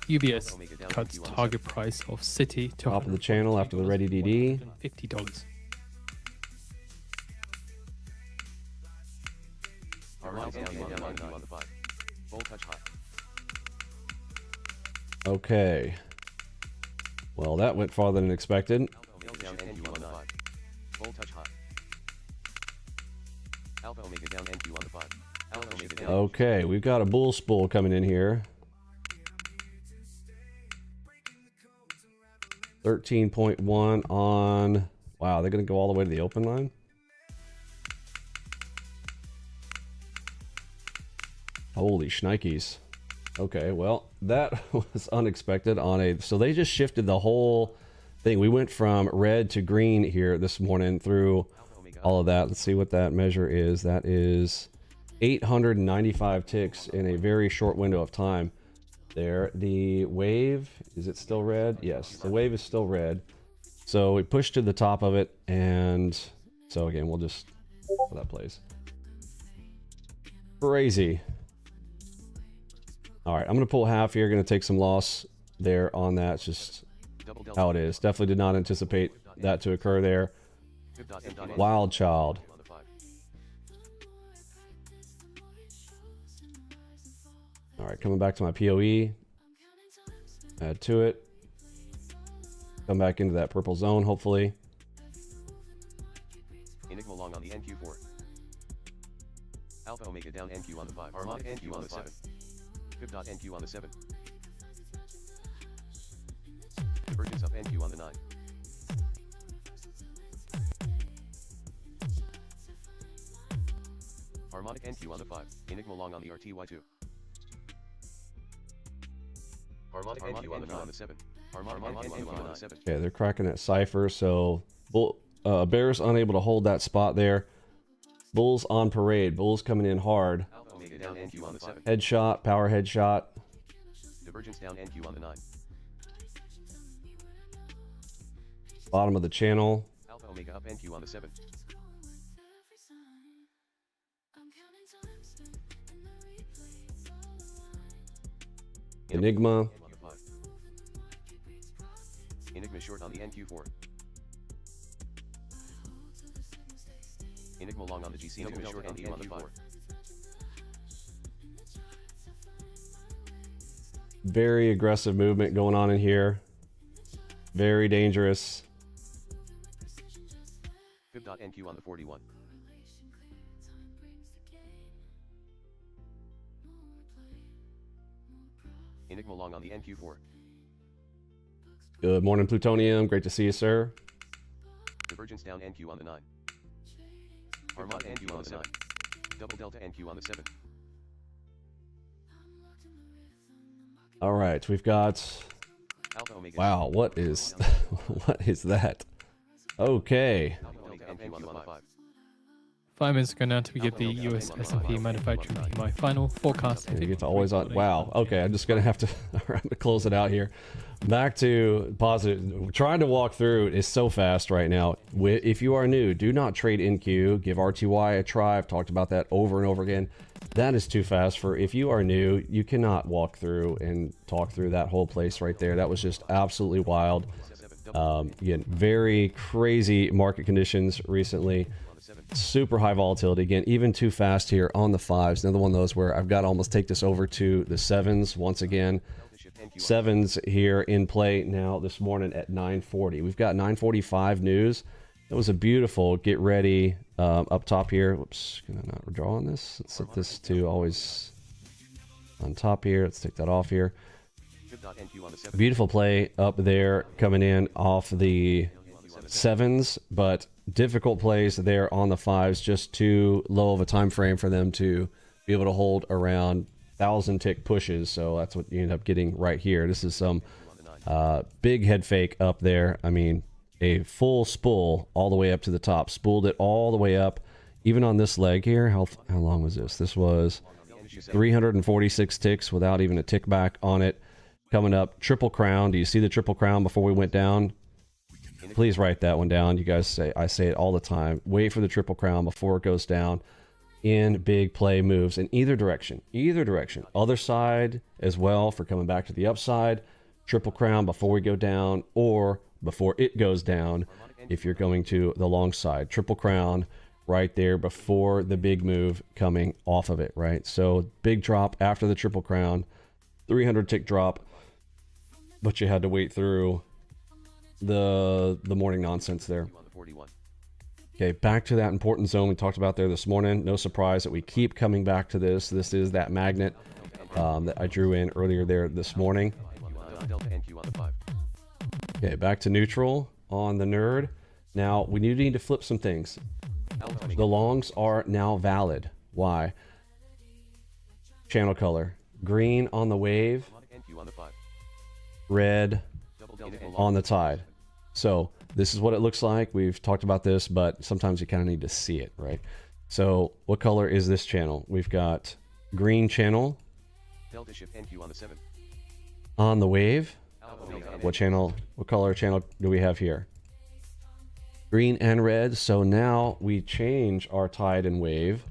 UBS cuts target price of Citi to Top of the channel after the ready DD. $50. Okay. Well, that went farther than expected. Okay, we've got a bull spool coming in here. 13.1 on... Wow, they're going to go all the way to the open line? Holy shnikes. Okay, well, that was unexpected on a... So they just shifted the whole thing. We went from red to green here this morning through all of that. Let's see what that measure is. That is 895 ticks in a very short window of time. There, the wave, is it still red? Yes, the wave is still red. So we pushed to the top of it, and so again, we'll just how that plays. Crazy. All right, I'm gonna pull half here. Gonna take some loss there on that. It's just how it is. Definitely did not anticipate that to occur there. Wild child. All right, coming back to my POE. Add to it. Come back into that purple zone, hopefully. Enigma long on the NQ4. Alpha Omega down NQ on the 5. Harmonic NQ on the 7. Fib.NQ on the 7. Divergence up NQ on the 9. Harmonic NQ on the 5. Enigma long on the RTY2. Harmonic NQ on the 7. Harmonic NQ on the 7. Okay, they're cracking that cipher, so Bears unable to hold that spot there. Bulls on parade. Bulls coming in hard. Alpha Omega down NQ on the 7. Headshot, power headshot. Divergence down NQ on the 9. Bottom of the channel. Alpha Omega up NQ on the 7. Enigma. On the 5. Enigma short on the NQ4. Enigma long on the GC. Enigma short on the NQ4. Very aggressive movement going on in here. Very dangerous. Fib.NQ on the 41. Enigma long on the NQ4. Good morning, Plutonium. Great to see you, sir. Divergence down NQ on the 9. Harmonic NQ on the 9. Double Delta NQ on the 7. All right, we've got... Alpha Omega. Wow, what is what is that? Okay. Alpha Omega NQ on the 5. 5 minutes ago now to give the US S&P manufacturing PMI final forecast. You get to always on. Wow. Okay, I'm just gonna have to, I'm gonna close it out here. Back to positive. Trying to walk through is so fast right now. If you are new, do not trade NQ. Give RTY a try. I've talked about that over and over again. That is too fast for if you are new. You cannot walk through and talk through that whole place right there. That was just absolutely wild. Again, very crazy market conditions recently. Super high volatility again, even too fast here on the 5s. Another one of those where I've got to almost take this over to the 7s once again. 7s here in play now this morning at 9:40. We've got 9:45 news. That was a beautiful get ready up top here. Whoops, can I not draw on this? Let's set this to always on top here. Let's take that off here. Beautiful play up there coming in off the 7s, but difficult plays there on the 5s. Just too low of a time frame for them to be able to hold around 1,000 tick pushes. So that's what you end up getting right here. This is some big head fake up there. I mean, a full spool all the way up to the top. Spooled it all the way up. Even on this leg here, how long was this? This was 346 ticks without even a tick back on it. Coming up, triple crown. Do you see the triple crown before we went down? Please write that one down. You guys say, I say it all the time. Wait for the triple crown before it goes down in big play moves in either direction. Either direction. Other side as well for coming back to the upside. Triple crown before we go down or before it goes down if you're going to the long side. Triple crown right there before the big move coming off of it, right? So big drop after the triple crown. 300 tick drop. But you had to wait through the morning nonsense there. Okay, back to that important zone we talked about there this morning. No surprise that we keep coming back to this. This is that magnet that I drew in earlier there this morning. Okay, back to neutral on the nerd. Now we need to flip some things. The longs are now valid. Why? Channel color. Green on the wave. Red on the tide. So this is what it looks like. We've talked about this, but sometimes you kind of need to see it, right? So what color is this channel? We've got green channel on the wave. What channel, what color channel do we have here? Green and red. So now we change our tide and wave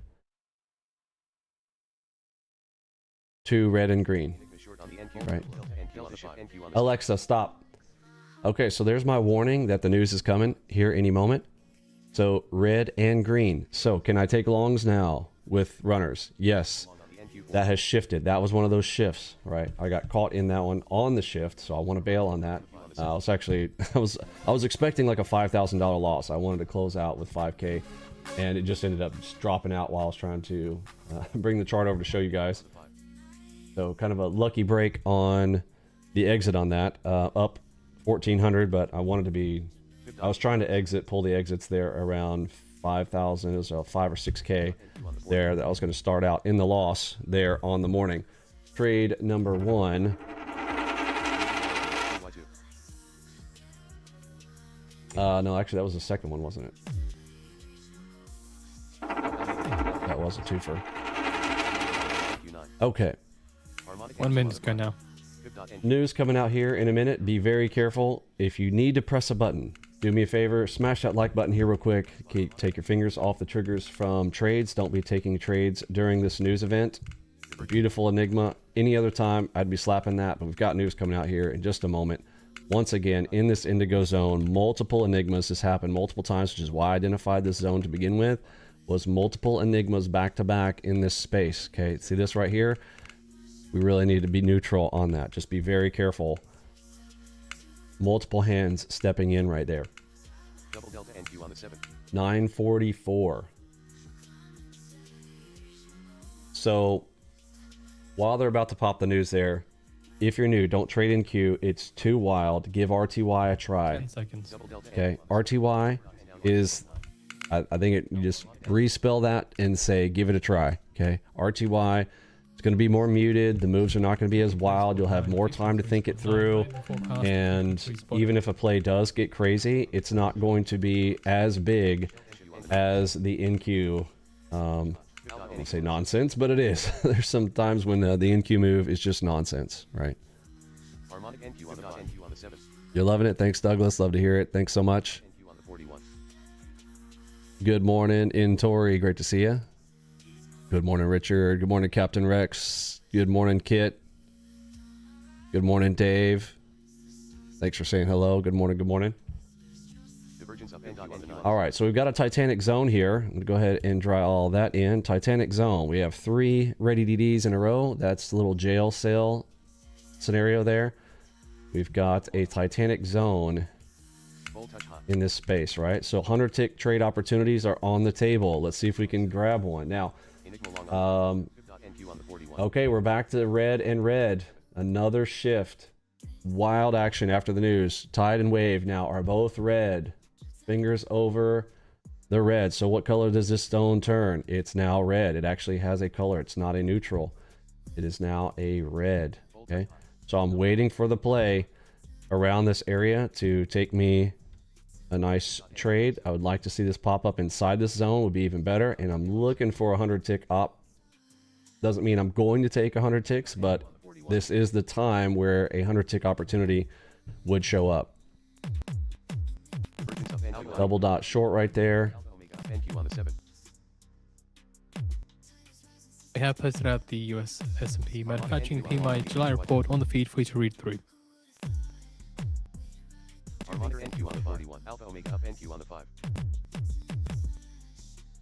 to red and green, right? Alexa, stop. Okay, so there's my warning that the news is coming here any moment. So red and green. So can I take longs now with runners? Yes. That has shifted. That was one of those shifts, right? I got caught in that one on the shift, so I want to bail on that. I was actually, I was expecting like a $5,000 loss. I wanted to close out with 5K, and it just ended up just dropping out while I was trying to bring the chart over to show you guys. So kind of a lucky break on the exit on that, up 1,400, but I wanted to be, I was trying to pull the exits there around 5,000. It was a 5 or 6K there that I was going to start out in the loss there on the morning. Trade number 1 No, actually, that was the second one, wasn't it? That was a twofer. Okay. 1 minute to go now. News coming out here in a minute. Be very careful. If you need to press a button, do me a favor, smash that like button here real quick. Take your fingers off the triggers from trades. Don't be taking trades during this news event. Beautiful Enigma. Any other time, I'd be slapping that, but we've got news coming out here in just a moment. Once again, in this indigo zone, multiple Enigmas. This happened multiple times, which is why I identified this zone to begin with, was multiple Enigmas back to back in this space. Okay, see this right here? We really need to be neutral on that. Just be very careful. Multiple hands stepping in right there. Double delta NQ on the 7. 944. So while they're about to pop the news there, if you're new, don't trade in Q. It's too wild. Give RTY a try. 10 seconds. Okay, RTY is, I think you just respell that and say, give it a try. Okay, RTY. It's going to be more muted. The moves are not going to be as wild. You'll have more time to think it through. And even if a play does get crazy, it's not going to be as big as the NQ. I won't say nonsense, but it is. There's some times when the NQ move is just nonsense, right? You're loving it. Thanks, Douglas. Love to hear it. Thanks so much. Good morning, Intori. Great to see you. Good morning, Richard. Good morning, Captain Rex. Good morning, Kit. Good morning, Dave. Thanks for saying hello. Good morning, good morning. All right, so we've got a Titanic zone here. I'm going to go ahead and draw all that in. Titanic zone. We have 3 ready DDs in a row. That's the little jail cell scenario there. We've got a Titanic zone in this space, right? So 100 tick trade opportunities are on the table. Let's see if we can grab one. Now, okay, we're back to red and red. Another shift. Wild action after the news. Tide and wave now are both red. Fingers over the red. So what color does this stone turn? It's now red. It actually has a color. It's not a neutral. It is now a red. Okay, so I'm waiting for the play around this area to take me a nice trade. I would like to see this pop up inside this zone, would be even better. And I'm looking for a 100 tick op. Doesn't mean I'm going to take 100 ticks, but this is the time where a 100 tick opportunity would show up. Double dot short right there. We have posted out the US S&P Manufacturing PMI July report on the feed for you to read through.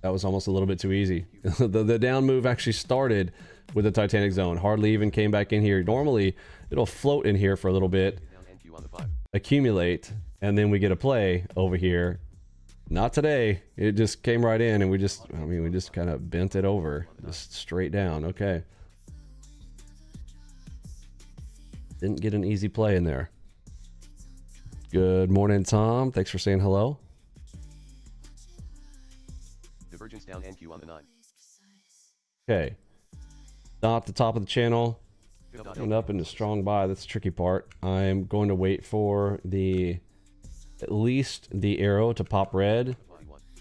That was almost a little bit too easy. the down move actually started with the Titanic zone. Hardly even came back in here. Normally, it'll float in here for a little bit, accumulate, and then we get a play over here. Not today. It just came right in, and we just kind of bent it over, just straight down. Okay. Didn't get an easy play in there. Good morning, Tom. Thanks for saying hello. Divergence down NQ on the 9. Okay. Not the top of the channel. And up into strong buy. That's the tricky part. I'm going to wait for at least the arrow to pop red.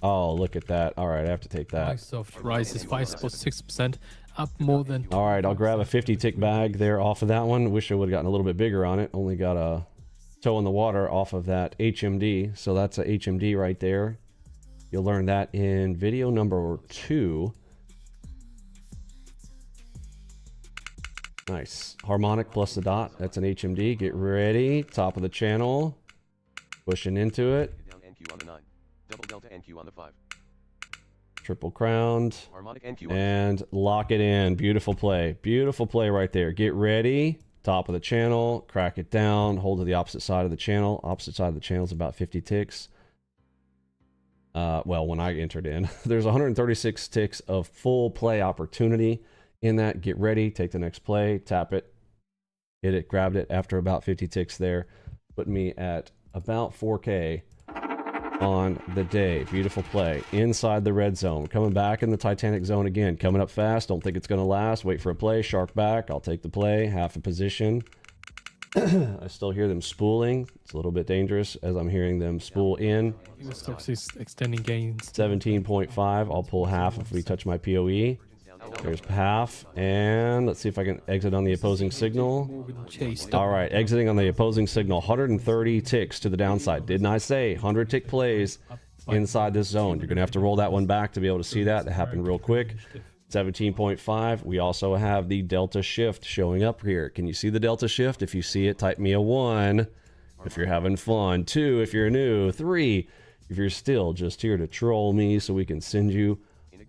Oh, look at that. All right, I have to take that. Microsoft rises 5.6%, up more than... All right, I'll grab a 50 tick bag there off of that one. Wish I would have gotten a little bit bigger on it. Only got a toe in the water off of that HMD. So that's a HMD right there. You'll learn that in video number 2. Nice. Harmonic plus the dot. That's an HMD. Get ready. Top of the channel. Pushing into it. Double delta NQ on the 5. Triple crowned. And lock it in. Beautiful play. Beautiful play right there. Get ready. Top of the channel. Crack it down. Hold to the opposite side of the channel. Opposite side of the channel is about 50 ticks. Well, when I entered in, there's 136 ticks of full play opportunity in that. Get ready. Take the next play. Tap it. Hit it. Grabbed it after about 50 ticks there. Put me at about 4K on the day. Beautiful play inside the red zone. Coming back in the Titanic zone again. Coming up fast. Don't think it's going to last. Wait for a play. Shark back. I'll take the play. Half a position. I still hear them spooling. It's a little bit dangerous as I'm hearing them spool in. US stocks is extending gains. 17.5. I'll pull half if we touch my POE. There's half. And let's see if I can exit on the opposing signal. Morgan Chase. All right, exiting on the opposing signal. 130 ticks to the downside. Didn't I say 100 tick plays inside this zone? You're going to have to roll that one back to be able to see that. That happened real quick. 17.5. We also have the delta shift showing up here. Can you see the delta shift? If you see it, type me a 1 if you're having fun. 2 if you're new. 3 if you're still just here to troll me so we can send you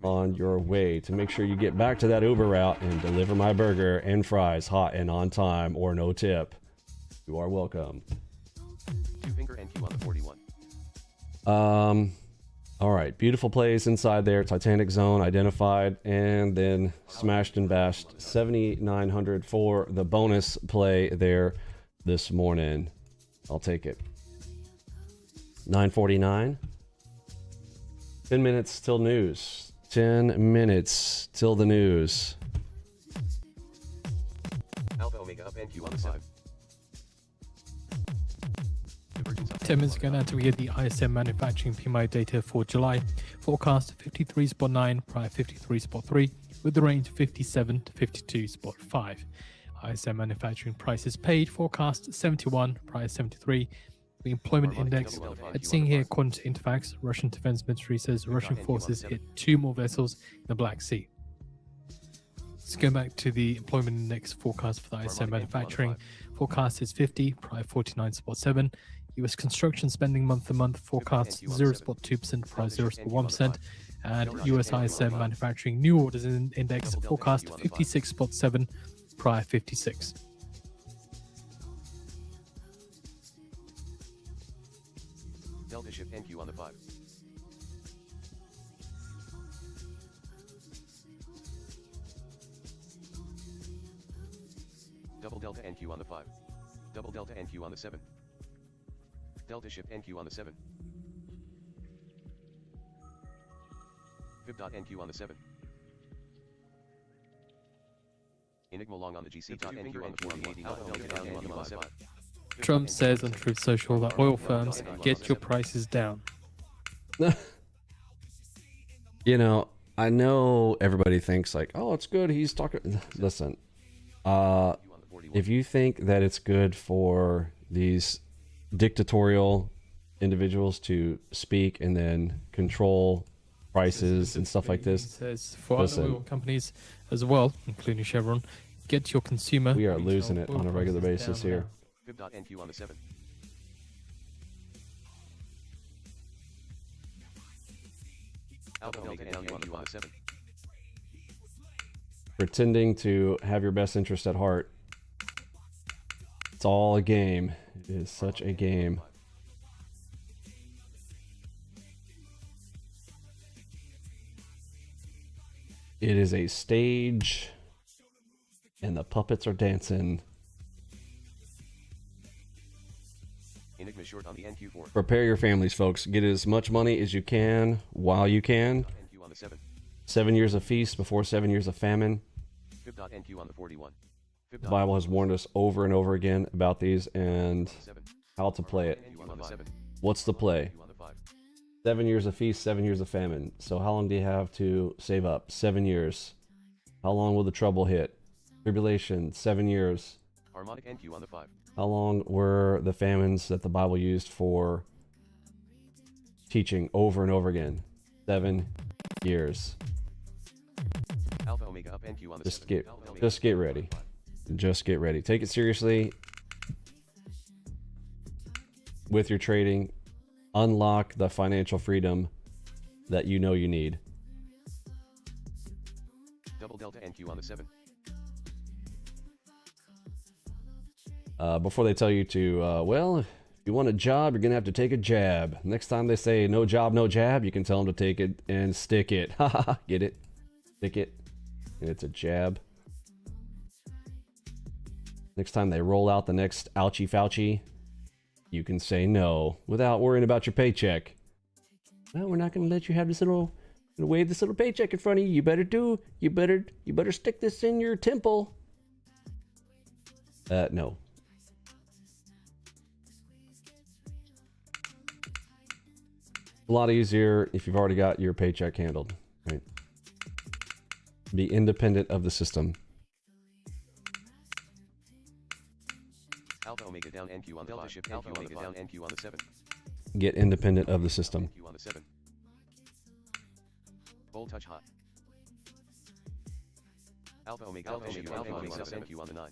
on your way to make sure you get back to that Uber route and deliver my burger and fries hot and on time or no tip. You are welcome. 2-finger NQ on the 41. All right, beautiful plays inside there. Titanic zone identified and then smashed and bashed. 7,900 for the bonus play there this morning. I'll take it. 9:49. 10 minutes till news. 10 minutes till the news. Alpha Omega up NQ on the 5. 10 minutes ago now until we get the ISM manufacturing PMI data for July. Forecast 53.9, prior 53.3, with the range 57 to 52.5. ISM manufacturing prices paid, forecast 71, prior 73. The employment index, it's seeing here according to Interfax, Russian Defense Ministry says Russian forces hit 2 more vessels in the Black Sea. Let's go back to the employment index forecast for the ISM manufacturing. Forecast is 50, prior 49.7. US construction spending month to month forecast 0.2%, prior 0.1%. And US ISM manufacturing new orders index forecast 56.7, prior 56. Delta shift NQ on the 5. Double delta NQ on the 5. Double delta NQ on the 7. Delta shift NQ on the 7. Fib.NQ on the 7. Enigma long on the GC.NQ on the 48. Alpha Delta NQ on the 7. Trump says on Truth Social that oil firms get your prices down. You know, I know everybody thinks like, oh, it's good. He's talking. Listen, if you think that it's good for these dictatorial individuals to speak and then control prices and stuff like this, Says for other oil companies as well, including Chevron, get your consumer. we are losing it on a regular basis here. Fib.NQ on the 7. Alpha Omega NQ on the 7. Pretending to have your best interest at heart. It's all a game. It is such a game. It is a stage, and the puppets are dancing. Enigma short on the NQ4. Prepare your families, folks. Get as much money as you can while you can. NQ on the 7. 7 years of feast before 7 years of famine. Fib.NQ on the 41. The Bible has warned us over and over again about these and 7. how to play it. NQ on the 7. What's the play? NQ on the 5. 7 years of feast, 7 years of famine. So how long do you have to save up? 7 years. How long will the trouble hit? Tribulation, 7 years. Harmonic NQ on the 5. How long were the famines that the Bible used for teaching over and over again? 7 years. Alpha Omega up NQ on the Just 7. get Alpha Omega just get NQ on the ready. 5. Just get ready. Take it seriously with your trading. Unlock the financial freedom that you know you need. Double delta NQ on the 7. Before they tell you to, well, if you want a job, you're going to have to take a jab. Next time they say no job, no jab, you can tell them to take it and stick it. Get it? Stick it. And it's a jab. Next time they roll out the next ouchie Fauci, you can say no without worrying about your paycheck. Well, we're not going to let you have this little, wave this little paycheck in front of you. You better stick this in your temple. No. A lot easier if you've already got your paycheck handled, right? Be independent of the system. Alpha Omega down NQ on the Delta shift Alpha Omega down NQ on the 7. Get independent of the system. NQ on the 7. Bull touch hot. Alpha Omega Alpha Omega Alpha Omega NQ on the 9.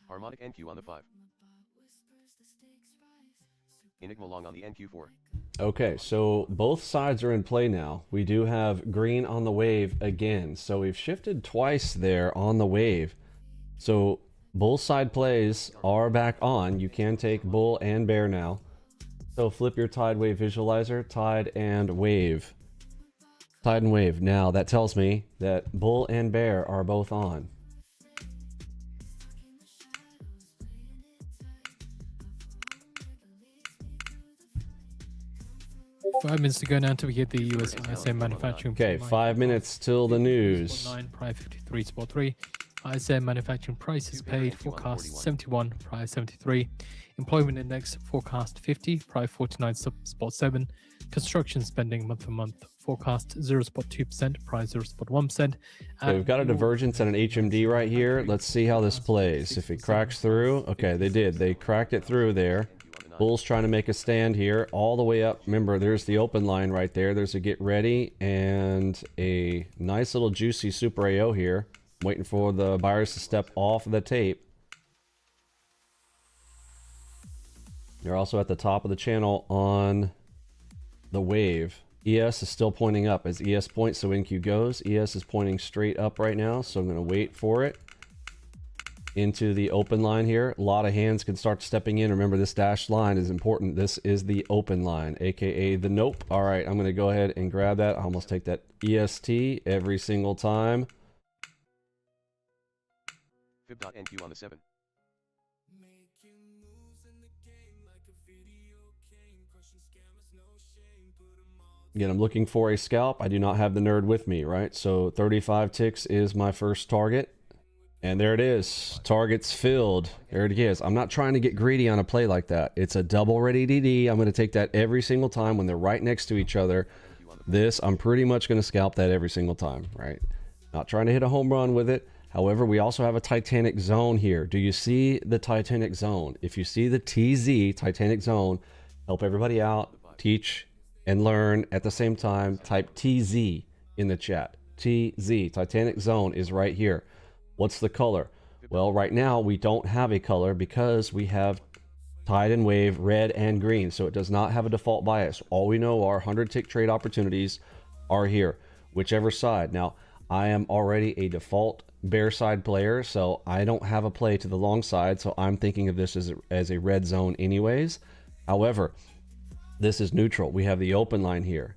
Harmonic NQ on the 5. Enigma long on the NQ4. Okay, so both sides are in play now. We do have green on the wave again. So we've shifted twice there on the wave. So both side plays are back on. You can take bull and bear now. So flip your tide wave visualizer, tide and wave. Tide and wave. Now that tells me that bull and bear are both on. Five minutes to go now until we hit the US ISM manufacturing. Okay, 5 minutes till the news. 9, prior 53, spot 3. ISM manufacturing prices paid, forecast 71, prior 73. Employment index, forecast 50, prior 49, spot 7. Construction spending month for month, forecast 0.2%, prior 0.1%. Okay, we've got a divergence and an HMD right here. Let's see how this plays. If it cracks through, okay, they did. They cracked it through there. Bull's trying to make a stand here all the way up. Remember, there's the open line right there. There's a get ready and a nice little juicy super AO here. Waiting for the buyers to step off of the tape. They're also at the top of the channel on the wave. ES is still pointing up. As ES points, so NQ goes. ES is pointing straight up right now, so I'm going to wait for it. Into the open line here. A lot of hands can start stepping in. Remember, this dashed line is important. This is the open line, aka the nope. All right, I'm going to go ahead and grab that. I almost take that EST every single time. Fib.NQ on the 7. Again, I'm looking for a scalp. I do not have the nerd with me, right? So 35 ticks is my first target. And there it is. Target's filled. There it is. I'm not trying to get greedy on a play like that. It's a double ready DD. I'm going to take that every single time when they're right next to each other. This, I'm pretty much going to scalp that every single time, right? Not trying to hit a home run with it. However, we also have a Titanic zone here. Do you see the Titanic zone? If you see the TZ, Titanic zone, help everybody out, teach and learn at the same time. Type TZ in the chat. TZ, Titanic zone, is right here. What's the color? Well, right now we don't have a color because we have tide and wave, red and green. So it does not have a default bias. All we know are 100 tick trade opportunities are here, whichever side. Now, I am already a default bear side player, so I don't have a play to the long side. So I'm thinking of this as a red zone anyways. However, this is neutral. We have the open line here.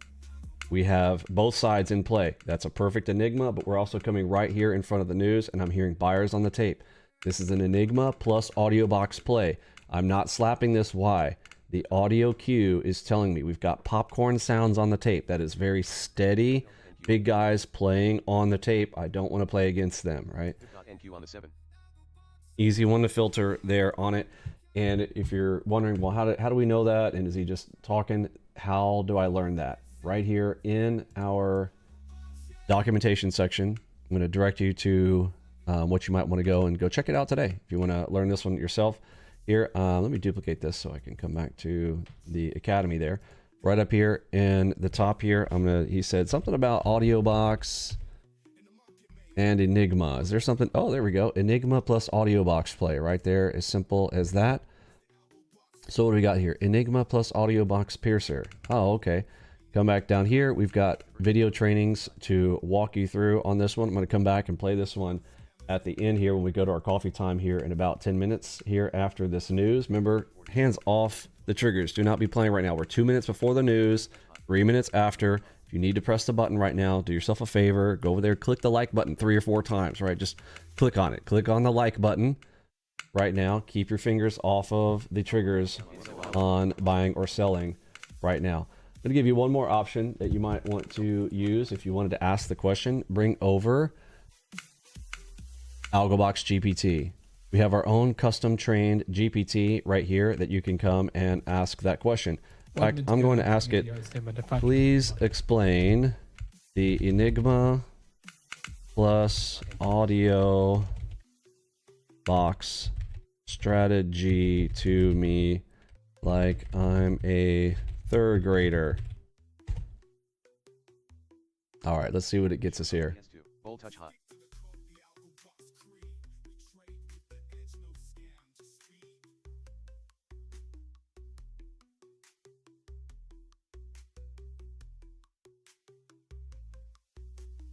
We have both sides in play. That's a perfect enigma, but we're also coming right here in front of the news, and I'm hearing buyers on the tape. This is an enigma plus audio box play. I'm not slapping this. Why? The audio cue is telling me we've got popcorn sounds on the tape. That is very steady. Big guys playing on the tape. I don't want to play against them, right? Easy one to filter there on it. And if you're wondering, well, how do we know that? And is he just talking? How do I learn that? Right here in our documentation section. I'm going to direct you to what you might want to go check it out today if you want to learn this one yourself. Here, let me duplicate this so I can come back to the academy there. Right up here in the top here, he said something about audio box and enigma. Is there something? Oh, there we go. Enigma plus audio box play right there. As simple as that. So what do we got here? Enigma plus audio box piercer. Oh, okay. Come back down here. We've got video trainings to walk you through on this one. I'm going to come back and play this one at the end here when we go to our coffee time here in about 10 minutes here after this news. Remember, hands off the triggers. Do not be playing right now. We're 2 minutes before the news, 3 minutes after. If you need to press the button right now, do yourself a favor. Go over there, click the like button 3 or 4 times, right? Just click on it. Click on the like button right now. Keep your fingers off of the triggers on buying or selling right now. I'm gonna give you one more option that you might want to use if you wanted to ask the question. Bring over ALGObox GPT. We have our own custom trained GPT right here that you can come and ask that question. In fact, I'm going to ask it, please explain the Enigma plus audio box strategy to me like I'm a third grader. All right, let's see what it gets us here. Bold touch hot.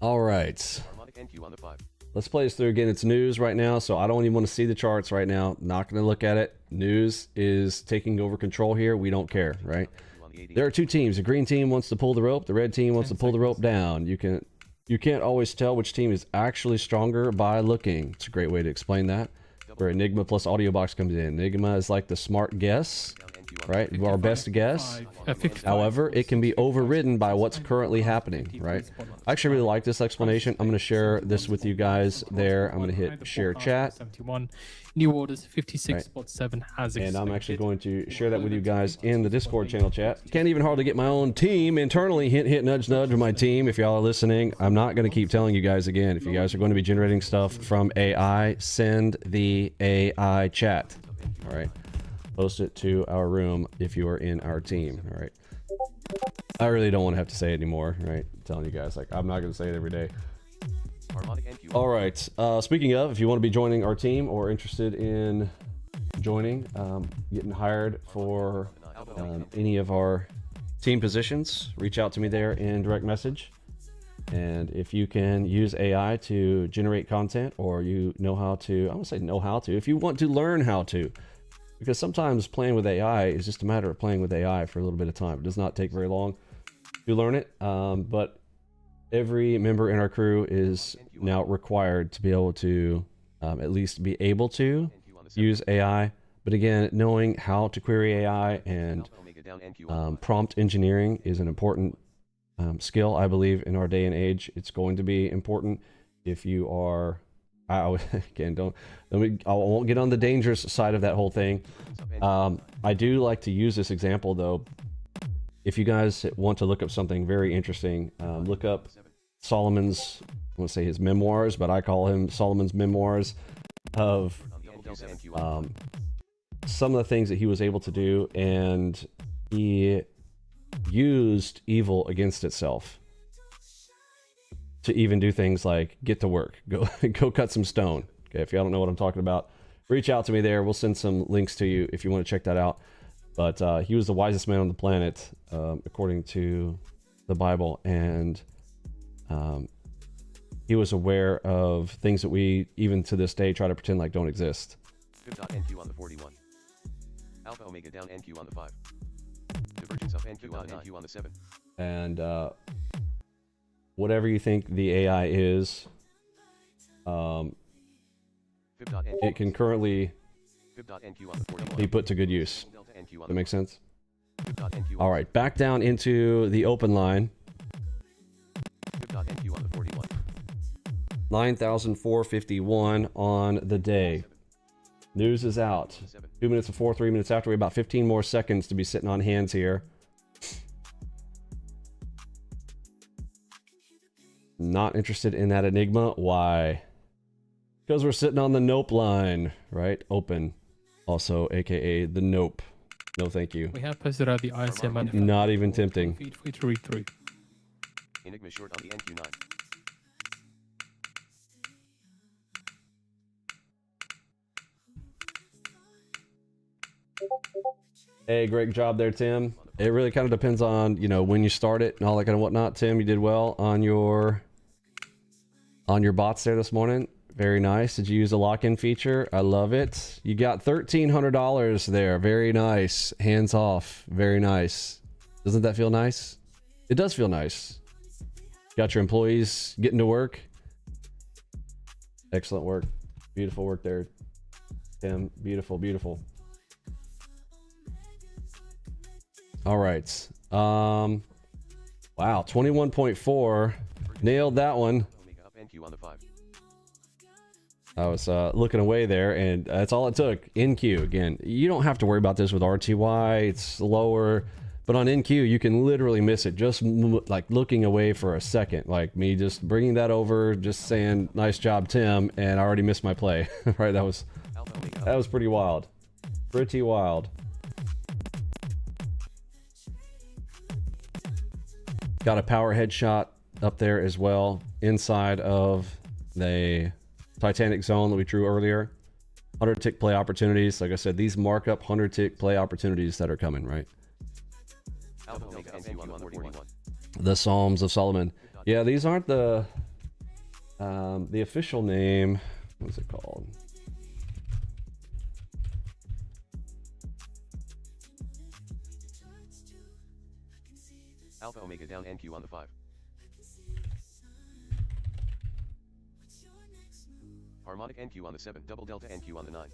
All right. Harmonic NQ on the 5. Let's play this through again. It's news right now, so I don't even want to see the charts right now. Not going to look at it. News is taking over control here. We don't care, right? There are two teams. The green team wants to pull the rope. The red team wants to pull the rope down. You can't always tell which team is actually stronger by looking. It's a great way to explain that. Where Enigma plus audio box comes in. Enigma is like the smart guess, right? Our best guess. However, it can be overridden by what's currently happening, right? I actually really like this explanation. I'm going to share this with you guys there. I'm going to hit share chat. 71 new orders, 56.7 as expected. And I'm actually going to share that with you guys in the Discord channel chat. Can't even hardly get my own team internally. Hint, hint, nudge, nudge with my team. If y'all are listening, I'm not going to keep telling you guys again. If you guys are going to be generating stuff from AI, send the AI chat. All right. Post it to our room if you are in our team. All right. I really don't want to have to say it anymore, right? I'm telling you guys, like, I'm not going to say it every day. All right. Speaking of, if you want to be joining our team or interested in joining, getting hired for any of our team positions, reach out to me there in direct message. And if you can use AI to generate content, or you know how to, I won't say know how to, if you want to learn how to, because sometimes playing with AI is just a matter of playing with AI for a little bit of time. It does not take very long to learn it, but every member in our crew is now required to be able to at least be able to use AI. But again, knowing how to query AI and prompt engineering is an important skill, I believe, in our day and age. It's going to be important if you are, again, I won't get on the dangerous side of that whole thing. I do like to use this example though. If you guys want to look up something very interesting, look up Solomon's, I want to say his memoirs, but I call him Solomon's memoirs of some of the things that he was able to do, and he used evil against itself to even do things like get to work, go cut some stone. Okay, if y'all don't know what I'm talking about, reach out to me there. We'll send some links to you if you want to check that out. But he was the wisest man on the planet, according to the Bible, and he was aware of things that we, even to this day, try to pretend like don't exist. NQ on the 41. Alpha Omega down NQ on the 5. Divergence up NQ on NQ on the 7. And whatever you think the AI is, it can currently be put to good use. That makes sense? All right, back down into the open line. 9,451 on the day. News is out. 2 minutes before, 3 minutes after. We have about 15 more seconds to be sitting on hands here. Not interested in that Enigma. Why? Because we're sitting on the nope line, right? Open. Also, aka the nope. No, thank you. We have posted out the ISM manifest. Not even tempting. Feed for you to read through. Enigma short on the NQ9. Hey, great job there, Tim. It really kind of depends on, you know, when you start it and all that kind of whatnot. Tim, you did well on your bots there this morning. Very nice. Did you use the lock-in feature? I love it. You got $1,300 there. Very nice. Hands off. Very nice. Doesn't that feel nice? It does feel nice. Got your employees getting to work. Excellent work. Beautiful work there, Tim. Beautiful, beautiful. All right. Wow, 21.4. Nailed that one. Omega up NQ on the 5. I was looking away there, and that's all it took. NQ, again, you don't have to worry about this with RTY. It's lower. But on NQ, you can literally miss it just like looking away for a second. Like me just bringing that over, just saying, nice job, Tim, and I already missed my play. Right, that was pretty wild. Pretty wild. Got a power headshot up there as well, inside of the Titanic zone that we drew earlier. 100 tick play opportunities. Like I said, these mark up 100 tick play opportunities that are coming, right? Alpha Omega NQ on the 41. The Psalms of Solomon. Yeah, these aren't the official name. What's it called? Alpha Omega down NQ on the 5. Harmonic NQ on the 7. Double Delta NQ on the 9.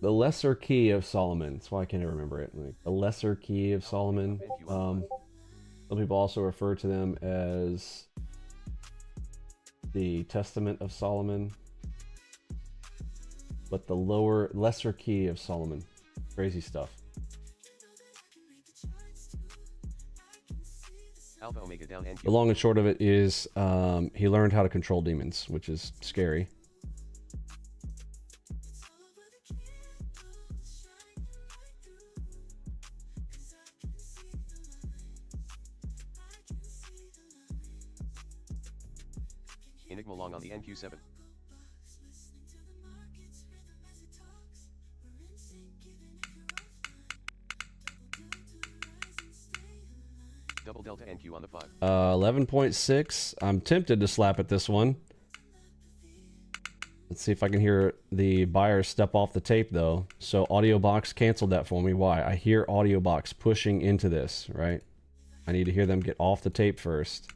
The Lesser Key of Solomon. That's why I can't remember it. Like the Lesser Key of Solomon. Some people also refer to them as the Testament of Solomon. But the Lesser Key of Solomon. Crazy stuff. Alpha Omega down NQ. The long and short of it is he learned how to control demons, which is scary. Enigma long on the NQ7. Double Delta NQ on the 5. 11.6. I'm tempted to slap at this one. Let's see if I can hear the buyer step off the tape though. So audio box canceled that for me. Why? I hear audio box pushing into this, right? I need to hear them get off the tape first.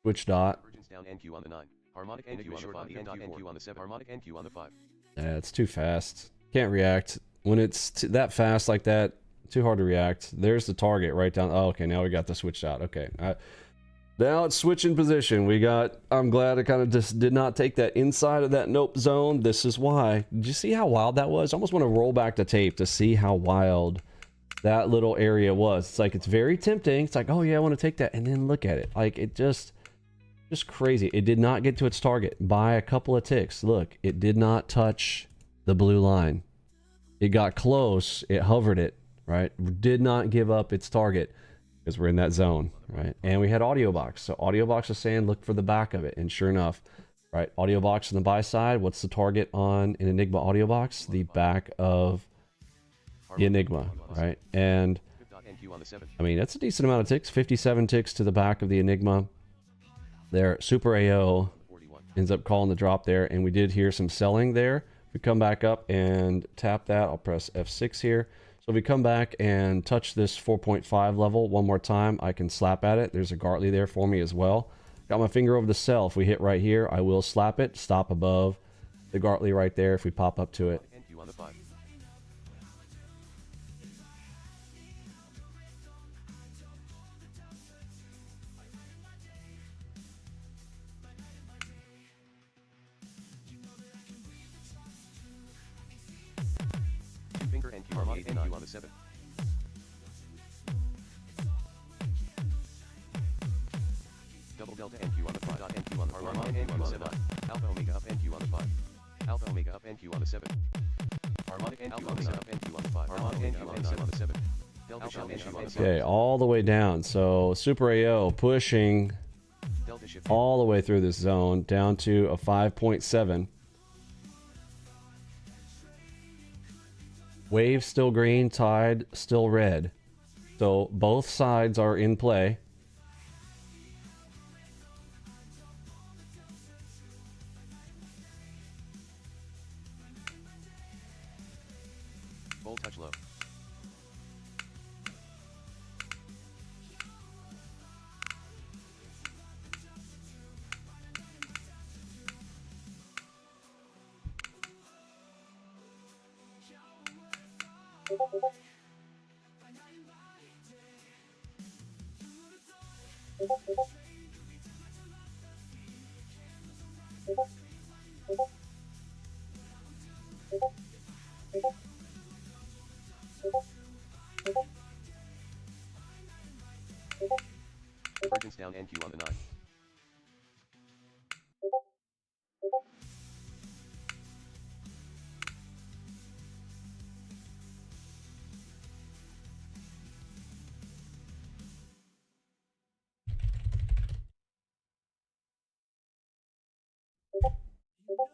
Switch dot. Convergence down NQ on the 9. Harmonic NQ on the 5. NQ on the 7. Harmonic NQ on the 5. Yeah, it's too fast. Can't react. When it's that fast like that, too hard to react. There's the target right down. Oh, okay, now we got the switch out. Okay. Now it's switching position. We got, I'm glad I kind of just did not take that inside of that nope zone. This is why. Did you see how wild that was? I almost want to roll back the tape to see how wild that little area was. It's like, it's very tempting. It's like, oh yeah, I want to take that. And then look at it. Like it just crazy. It did not get to its target by a couple of ticks. Look, it did not touch the blue line. It got close. It hovered it, right? Did not give up its target because we're in that zone, right? And we had audio box. So audio box is saying, look for the back of it. And sure enough, right? Audio box on the buy side. What's the target on an Enigma audio box? The back of the Enigma, right? And I mean, that's a decent amount of ticks. 57 ticks to the back of the Enigma. There, Super AO ends up calling the drop there. And we did hear some selling there. We come back up and tap that. I'll press F6 here. So if we come back and touch this 4.5 level one more time, I can slap at it. There's a Gartley there for me as well. Got my finger over the sell. If we hit right here, I will slap it. Stop above the Gartley right there if we pop up to it. Finger NQ Harmonic NQ on the 7. Double Delta NQ on the 5. NQ on the Harmonic NQ on the 7. Alpha Omega up NQ on the 5. Alpha Omega up NQ on the 7. Harmonic NQ on the 7. NQ on the 5. Harmonic NQ on the 7. Delta Shell NQ on the 7. Okay, all the way down. So Super AO pushing all the way through this zone down to a 5.7. Wave still green, tide still red. So both sides are in play. Full touch low. Urgence down NQ on the 9.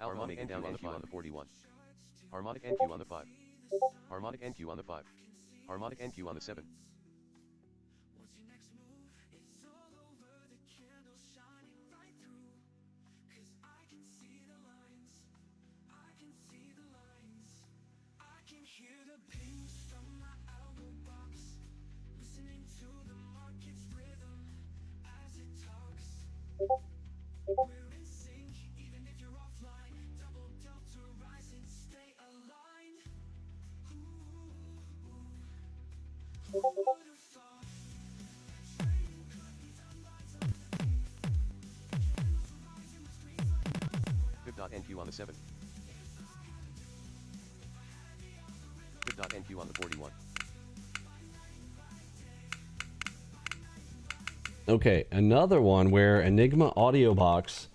Harmonic down NQ on the 41. Harmonic NQ on the 5. Harmonic NQ on the 5. Harmonic NQ on the 7. NQ on the 7. NQ on the 41. Okay, another one where Enigma audio box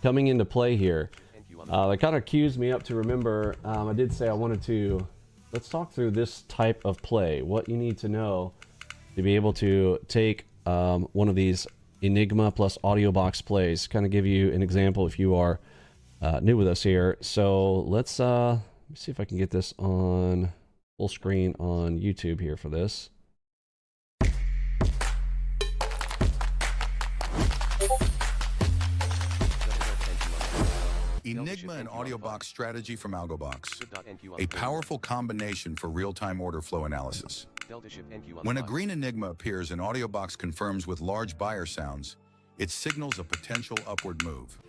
coming into play here. They kind of cues me up to remember. I did say I wanted to. Let's talk through this type of play. What you need to know to be able to take one of these Enigma plus audio box plays. Kind of give you an example if you are new with us here. So let's see if I can get this on full screen on YouTube here for this. Enigma and audio box strategy from ALGO box. A powerful combination for real-time order flow analysis. When a green Enigma appears and audio box confirms with large buyer sounds, it signals a potential upward move.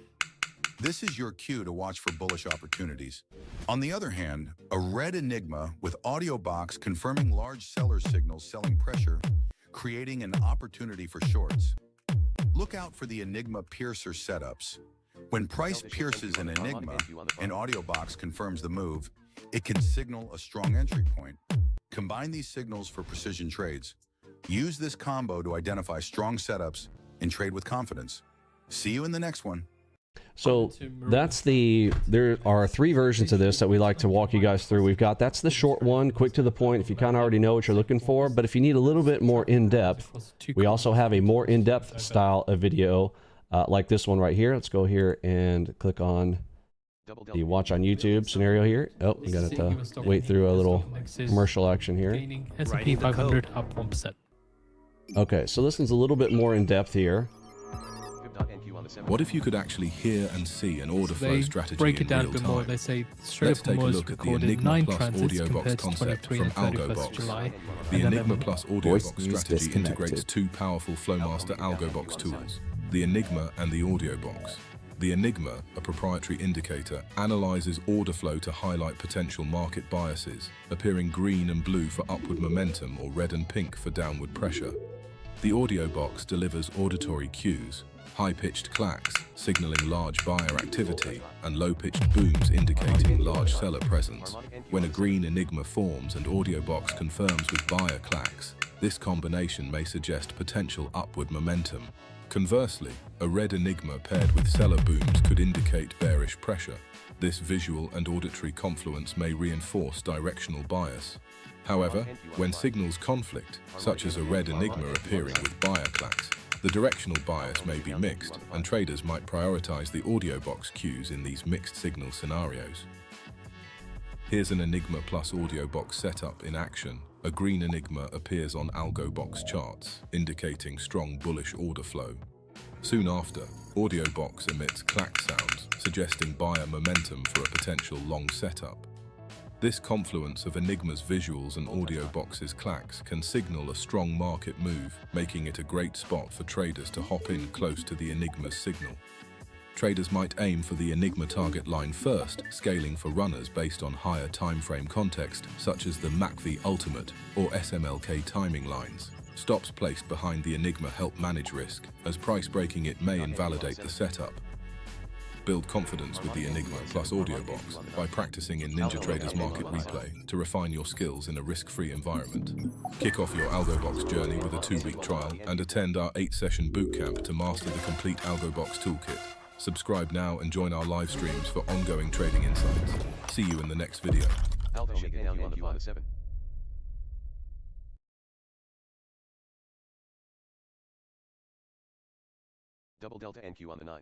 This is your cue to watch for bullish opportunities. On the other hand, a red Enigma with audio box confirming large seller signals selling pressure, creating an opportunity for shorts. Look out for the Enigma piercer setups. When price pierces an Enigma and audio box confirms the move, it can signal a strong entry point. Combine these signals for precision trades. Use this combo to identify strong setups and trade with confidence. See you in the next one. So there are 3 versions of this that we like to walk you guys through. We've got, that's the short one, quick to the point, if you kind of already know what you're looking for. But if you need a little bit more in-depth, we also have a more in-depth style of video like this one right here. Let's go here and click on the watch on YouTube scenario here. Oh, we got to wait through a little commercial action here. S&P 500 up 1%. Okay, so this one's a little bit more in-depth here. What if you could actually hear and see an order flow strategy break it down in a bit real more. time? They say straight Let's up take a was look at the recorded Enigma 9 Plus transits audio box compared to concept 23 from and ALGO 31st box. July. The And then Enigma Plus audio Voice box news strategy disconnected. integrates 2 powerful Flowmaster ALGO box tools, the Enigma and the audio box. The Enigma, a proprietary indicator, analyzes order flow to highlight potential market biases, appearing green and blue for upward momentum or red and pink for downward pressure. The audio box delivers auditory cues, high-pitched clacks signaling large buyer activity and low-pitched booms indicating large seller presence. When a green Enigma forms and audio box confirms with buyer clacks, this combination may suggest potential upward momentum. Conversely, a red Enigma paired with seller booms could indicate bearish pressure. This visual and auditory confluence may reinforce directional bias. However, when signals conflict, such as a red Enigma appearing with buyer clacks, the directional bias may be mixed, and traders might prioritize the audio box cues in these mixed signal scenarios. Here's an Enigma plus audio box setup in action. A green Enigma appears on ALGO box charts, indicating strong bullish order flow. Soon after, audio box emits clack sounds, suggesting buyer momentum for a potential long setup. This confluence of Enigma's visuals and audio box's clacks can signal a strong market move, making it a great spot for traders to hop in close to the Enigma's signal. Traders might aim for the Enigma target line first, scaling for runners based on higher time frame context, such as the MACV Ultimate or SMLK timing lines. Stops placed behind the Enigma help manage risk, as price breaking it may invalidate the setup. Build confidence with the Enigma plus audio box by practicing in NinjaTrader's market replay to refine your skills in a risk-free environment. Kick off your ALGO box journey with a 2-week trial and attend our 8-session bootcamp to master the complete ALGO box toolkit. Subscribe now and join our live streams for ongoing trading insights. See you in the next video. Alpha Omega NQ on the 5 on the 7. Double Delta NQ on the 9.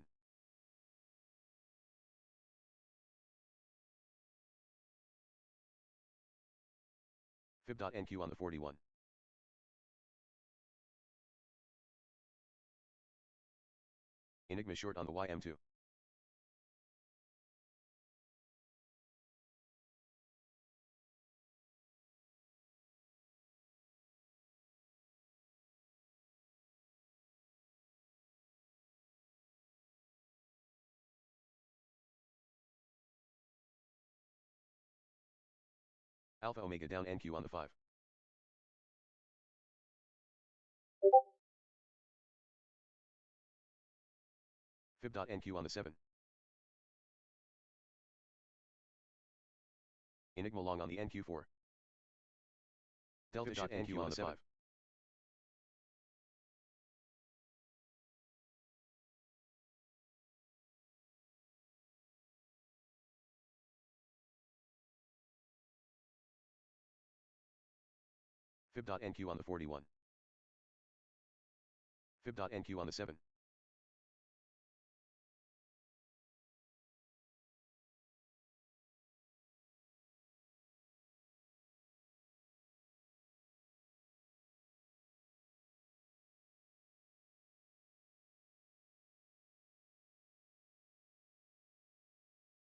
Fib.NQ on the 41. Enigma short on the YM2. Alpha Omega down NQ on the 5. Fib.NQ on the 7. Enigma long on the NQ4. Delta short NQ on the 5. Fib.NQ on the 41. Fib.NQ on the 7.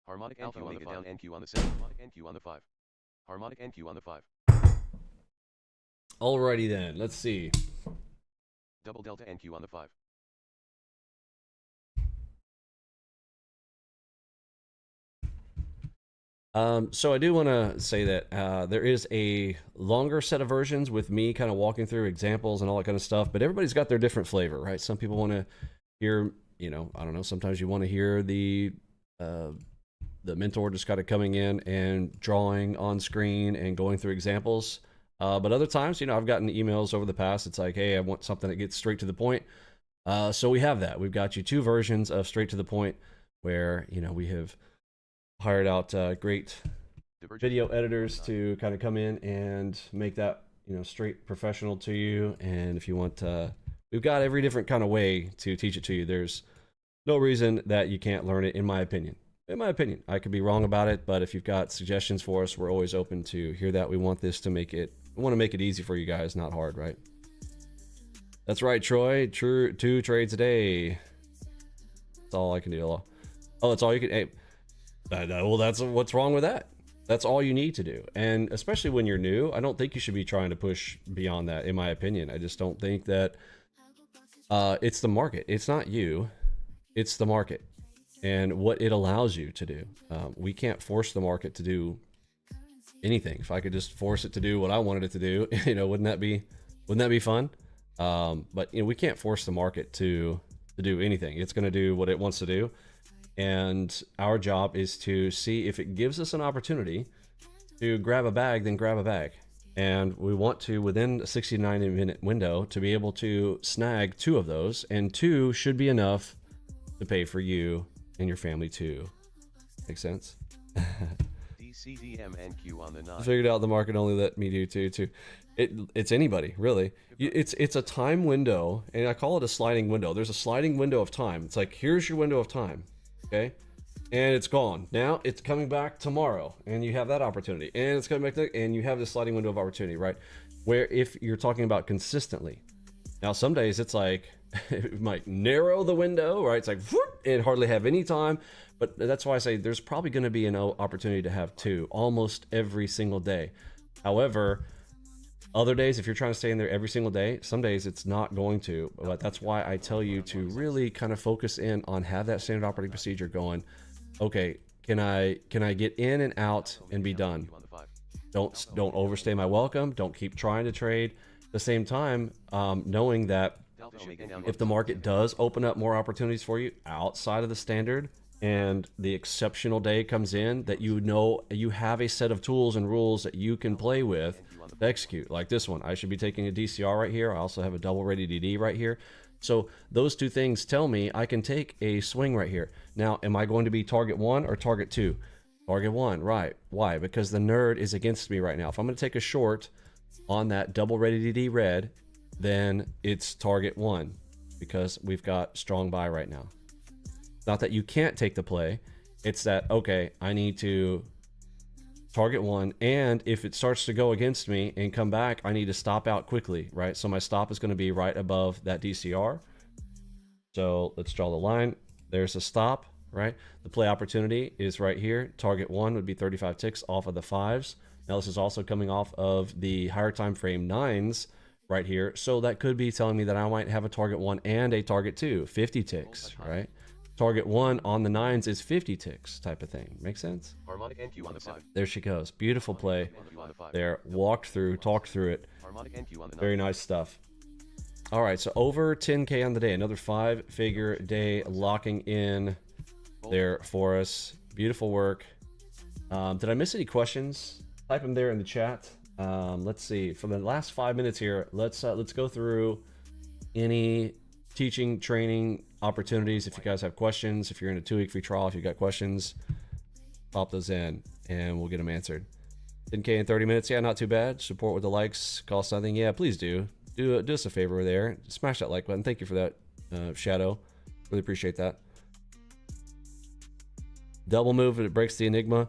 Harmonic Alpha Omega down NQ on the 7. Harmonic NQ on the 5. Harmonic NQ on the 5. Alrighty then, let's see. Double Delta NQ on the 5. So I do want to say that there is a longer set of versions with me kind of walking through examples and all that kind of stuff, but everybody's got their different flavor, right? Some people want to hear, you know, I don't know, sometimes you want to hear the mentor just kind of coming in and drawing on screen and going through examples. But other times, you know, I've gotten emails over the past. It's like, hey, I want something that gets straight to the point. So we have that. We've got you 2 versions of straight to the point where, you know, we have hired out great video editors to kind of come in and make that, you know, straight professional to you. And if you want, we've got every different kind of way to teach it to you. There's no reason that you can't learn it, in my opinion. In my opinion, I could be wrong about it, but if you've got suggestions for us, we're always open to hear that. We want this to make it, we want to make it easy for you guys, not hard, right? That's right, Troy. 2 trades a day. That's all I can do. Oh, that's all you can. Hey, well, that's what's wrong with that. That's all you need to do. And especially when you're new, I don't think you should be trying to push beyond that, in my opinion. I just don't think that it's the market. It's not you. It's the market and what it allows you to do. We can't force the market to do anything. If I could just force it to do what I wanted it to do, you know, wouldn't that be fun? But you know, we can't force the market to do anything. It's going to do what it wants to do. And our job is to see if it gives us an opportunity to grab a bag, then grab a bag. And we want to, within a 60 to 90 minute window, to be able to snag 2 of those, and 2 should be enough to pay for you and your family too. Make sense? DCDMNQ on the 9. Figured out the market only let me do 2 too. It's anybody, really. It's a time window, and I call it a sliding window. There's a sliding window of time. It's like, here's your window of time. Okay, and it's gone. Now it's coming back tomorrow, and you have that opportunity, and it's coming back, and you have this sliding window of opportunity, right? Where if you're talking about consistently, now some days it's like it might narrow the window, right? It's like whoop, and hardly have any time, but that's why I say there's probably going to be an opportunity to have 2 almost every single day. However, Other days, if you're trying to stay in there every single day, some days it's not going to. But that's why I tell you to really kind of focus in on, have that standard operating procedure going. Okay, can I get in and out and be done? Don't overstay my welcome. Don't keep trying to trade. At the same time, knowing that if the market does open up more opportunities for you outside of the standard, and the exceptional day comes in, that you know you have a set of tools and rules that you can play with to execute. Like this one, I should be taking a DCR right here. I also have a double ready DD right here. So those two things tell me I can take a swing right here. Now, am I going to be target 1 or target 2? Target 1, right. Why? Because the nerd is against me right now. If I'm going to take a short on that double ready DD red, then it's target 1 because we've got strong buy right now. Not that you can't take the play, it's that, okay, I need to target 1, and if it starts to go against me and come back, I need to stop out quickly, right? So my stop is going to be right above that DCR. So let's draw the line. There's a stop, right? The play opportunity is right here. Target 1 would be 35 ticks off of the 5s. Now this is also coming off of the higher time frame 9s right here. So that could be telling me that I might have a target 1 and a target 2, 50 ticks, right? Target 1 on the 9s is 50 ticks type of thing. Make sense? There she goes. Beautiful play there. Walked through, talked through it. Very nice stuff. All right, so over 10K on the day. Another 5-figure day locking in there for us. Beautiful work. Did I miss any questions? Type them there in the chat. Let's see. For the last 5 minutes here, let's go through any teaching, training opportunities. If you guys have questions, if you're in a 2-week free trial, if you've got questions, pop those in and we'll get them answered. 10K in 30 minutes. Yeah, not too bad. Support with the likes. Cost nothing. Yeah, please do us a favor there. Smash that like button. Thank you for that, Shadow. Really appreciate that. Double move and it breaks the Enigma.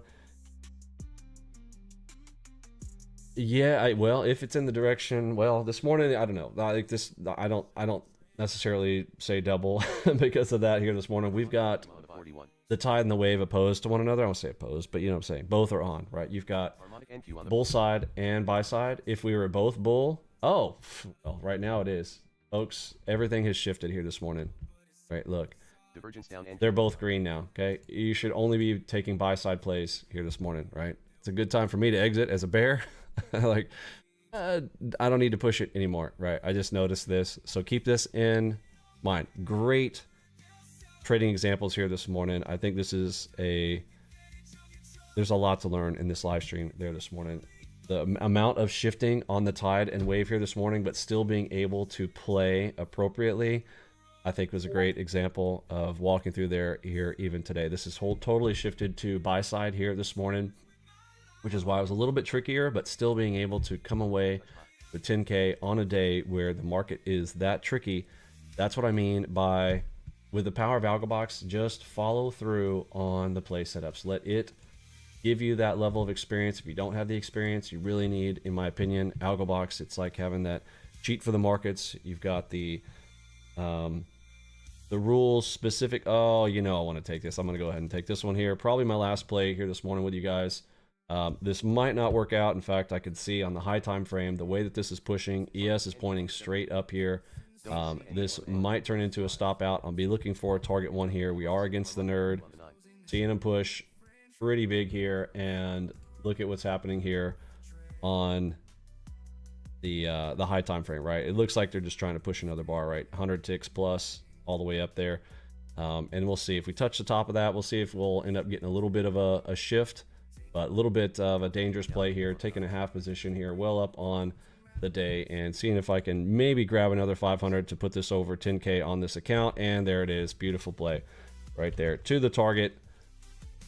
Yeah, well, if it's in the direction, well, this morning, I don't know. Like this, I don't necessarily say double because of that here this morning. We've got the tide and the wave opposed to one another. I won't say opposed, but you know what I'm saying. Both are on, right? You've got bull side and buy side. If we were both bull, well, right now it is. Folks, everything has shifted here this morning. Right, look. They're both green now, okay? You should only be taking buy side plays here this morning, right? It's a good time for me to exit as a bear. Like, I don't need to push it anymore, right? I just noticed this. So keep this in mind. Great trading examples here this morning. I think this is there's a lot to learn in this live stream there this morning. The amount of shifting on the tide and wave here this morning, but still being able to play appropriately, I think was a great example of walking through there here even today. This is totally shifted to buy side here this morning, which is why it was a little bit trickier, but still being able to come away with 10K on a day where the market is that tricky. That's what I mean by, with the power of ALGO, just follow through on the play setups. Let it give you that level of experience. If you don't have the experience, you really need, in my opinion, ALGO. It's like having that cheat for the markets. You've got the rules specific. Oh, you know, I want to take this. I'm going to go ahead and take this one here. Probably my last play here this morning with you guys. This might not work out. In fact, I could see on the high time frame, the way that this is pushing, ES is pointing straight up here. This might turn into a stop out. I'll be looking for a target 1 here. We are against the nerd. Seeing him push pretty big here, and look at what's happening here on the high time frame, right? It looks like they're just trying to push another bar, right? 100 ticks plus all the way up there. And we'll see if we touch the top of that. We'll see if we'll end up getting a little bit of a shift, but a little bit of a dangerous play here, taking a half position here, well up on the day, and seeing if I can maybe grab another 500 to put this over 10K on this account. And there it is. Beautiful play right there to the target.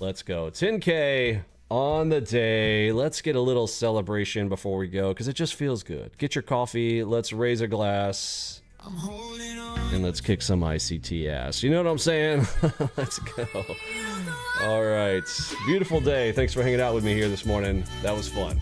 Let's go. 10K on the day. Let's get a little celebration before we go, because it just feels good. Get your coffee. Let's raise a glass. And let's kick some ICT ass. You know what I'm saying? Let's go. All right. Beautiful day. Thanks for hanging out with me here this morning. That was fun.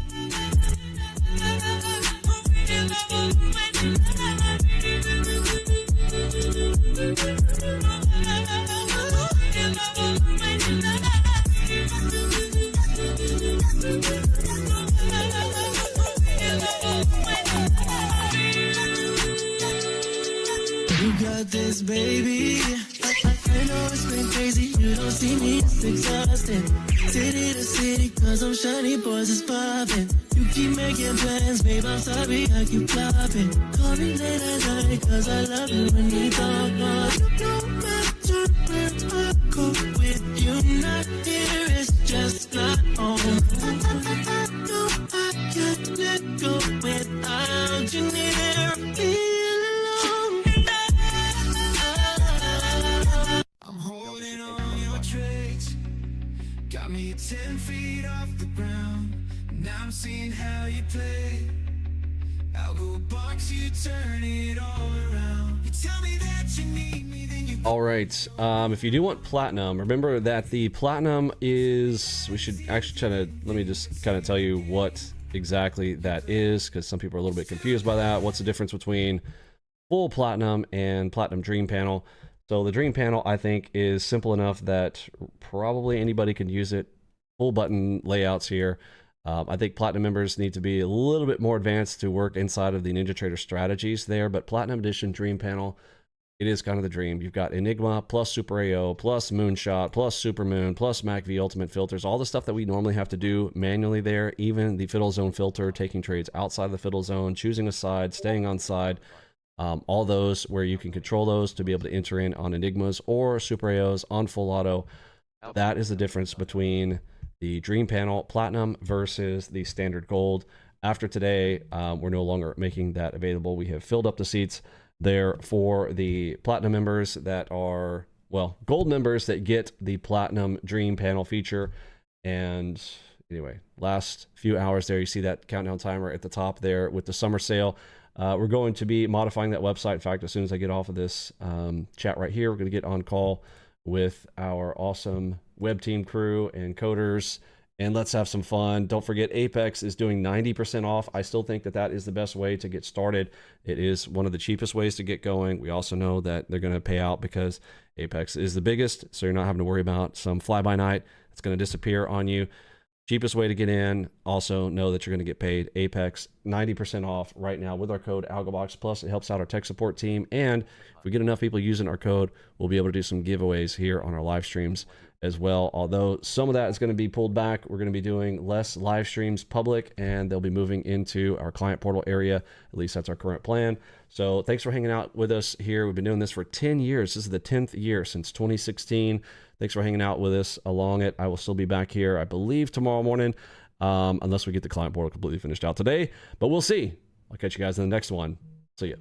this, baby. I know it's been crazy, you don't see me, it's exhausting. City to city, cause I'm shiny, boys is popping. You keep making plans, babe, I'm sorry, I keep flopping. Call me late at night, cause I love it when we talk. No matter where I go with you, not here, it's just not home. No, I can't let go without you near me. Got me 10 feet off the ground. Now I'm seeing how you play. ALGO box, you turn it all around. You tell me that you need me, then you... All right, if you do want platinum, remember that the platinum is, we should actually try to, let me just kind of tell you what exactly that is, because some people are a little bit confused by that. What's the difference between full platinum and platinum dream panel? So the dream panel, I think, is simple enough that probably anybody can use it. Full button layouts here. I think platinum members need to be a little bit more advanced to work inside of the NinjaTrader strategies there, but platinum edition dream panel, it is kind of the dream. You've got Enigma plus Super AO plus Moonshot plus Supermoon plus MACV Ultimate filters, all the stuff that we normally have to do manually there, even the fiddle zone filter, taking trades outside the fiddle zone, choosing a side, staying on side. All those where you can control those to be able to enter in on Enigmas or Super AOs on full auto. That is the difference between the Dream Panel Platinum versus the Standard Gold. After today, we're no longer making that available. We have filled up the seats there for the Platinum members that are, well, Gold members that get the Platinum Dream Panel feature. And anyway, last few hours there, you see that countdown timer at the top there with the summer sale. We're going to be modifying that website. In fact, as soon as I get off of this chat right here, we're going to get on call with our awesome web team crew and coders, and let's have some fun. Don't forget, Apex is doing 90% off. I still think that that is the best way to get started. It is one of the cheapest ways to get going. We also know that they're going to pay out because Apex is the biggest, so you're not having to worry about some fly-by-night. It's going to disappear on you. Cheapest way to get in. Also know that you're going to get paid. Apex 90% off right now with our code ALGOBOX. Plus, it helps out our tech support team. And if we get enough people using our code, we'll be able to do some giveaways here on our live streams as well. Although some of that is going to be pulled back. We're going to be doing less live streams public, and they'll be moving into our client portal area. At least that's our current plan. So thanks for hanging out with us here. We've been doing this for 10 years. This is the 10th year since 2016. Thanks for hanging out with us along it. I will still be back here, I believe, tomorrow morning, unless we get the client portal completely finished out today. But we'll see. I'll catch you guys in the next one. See ya.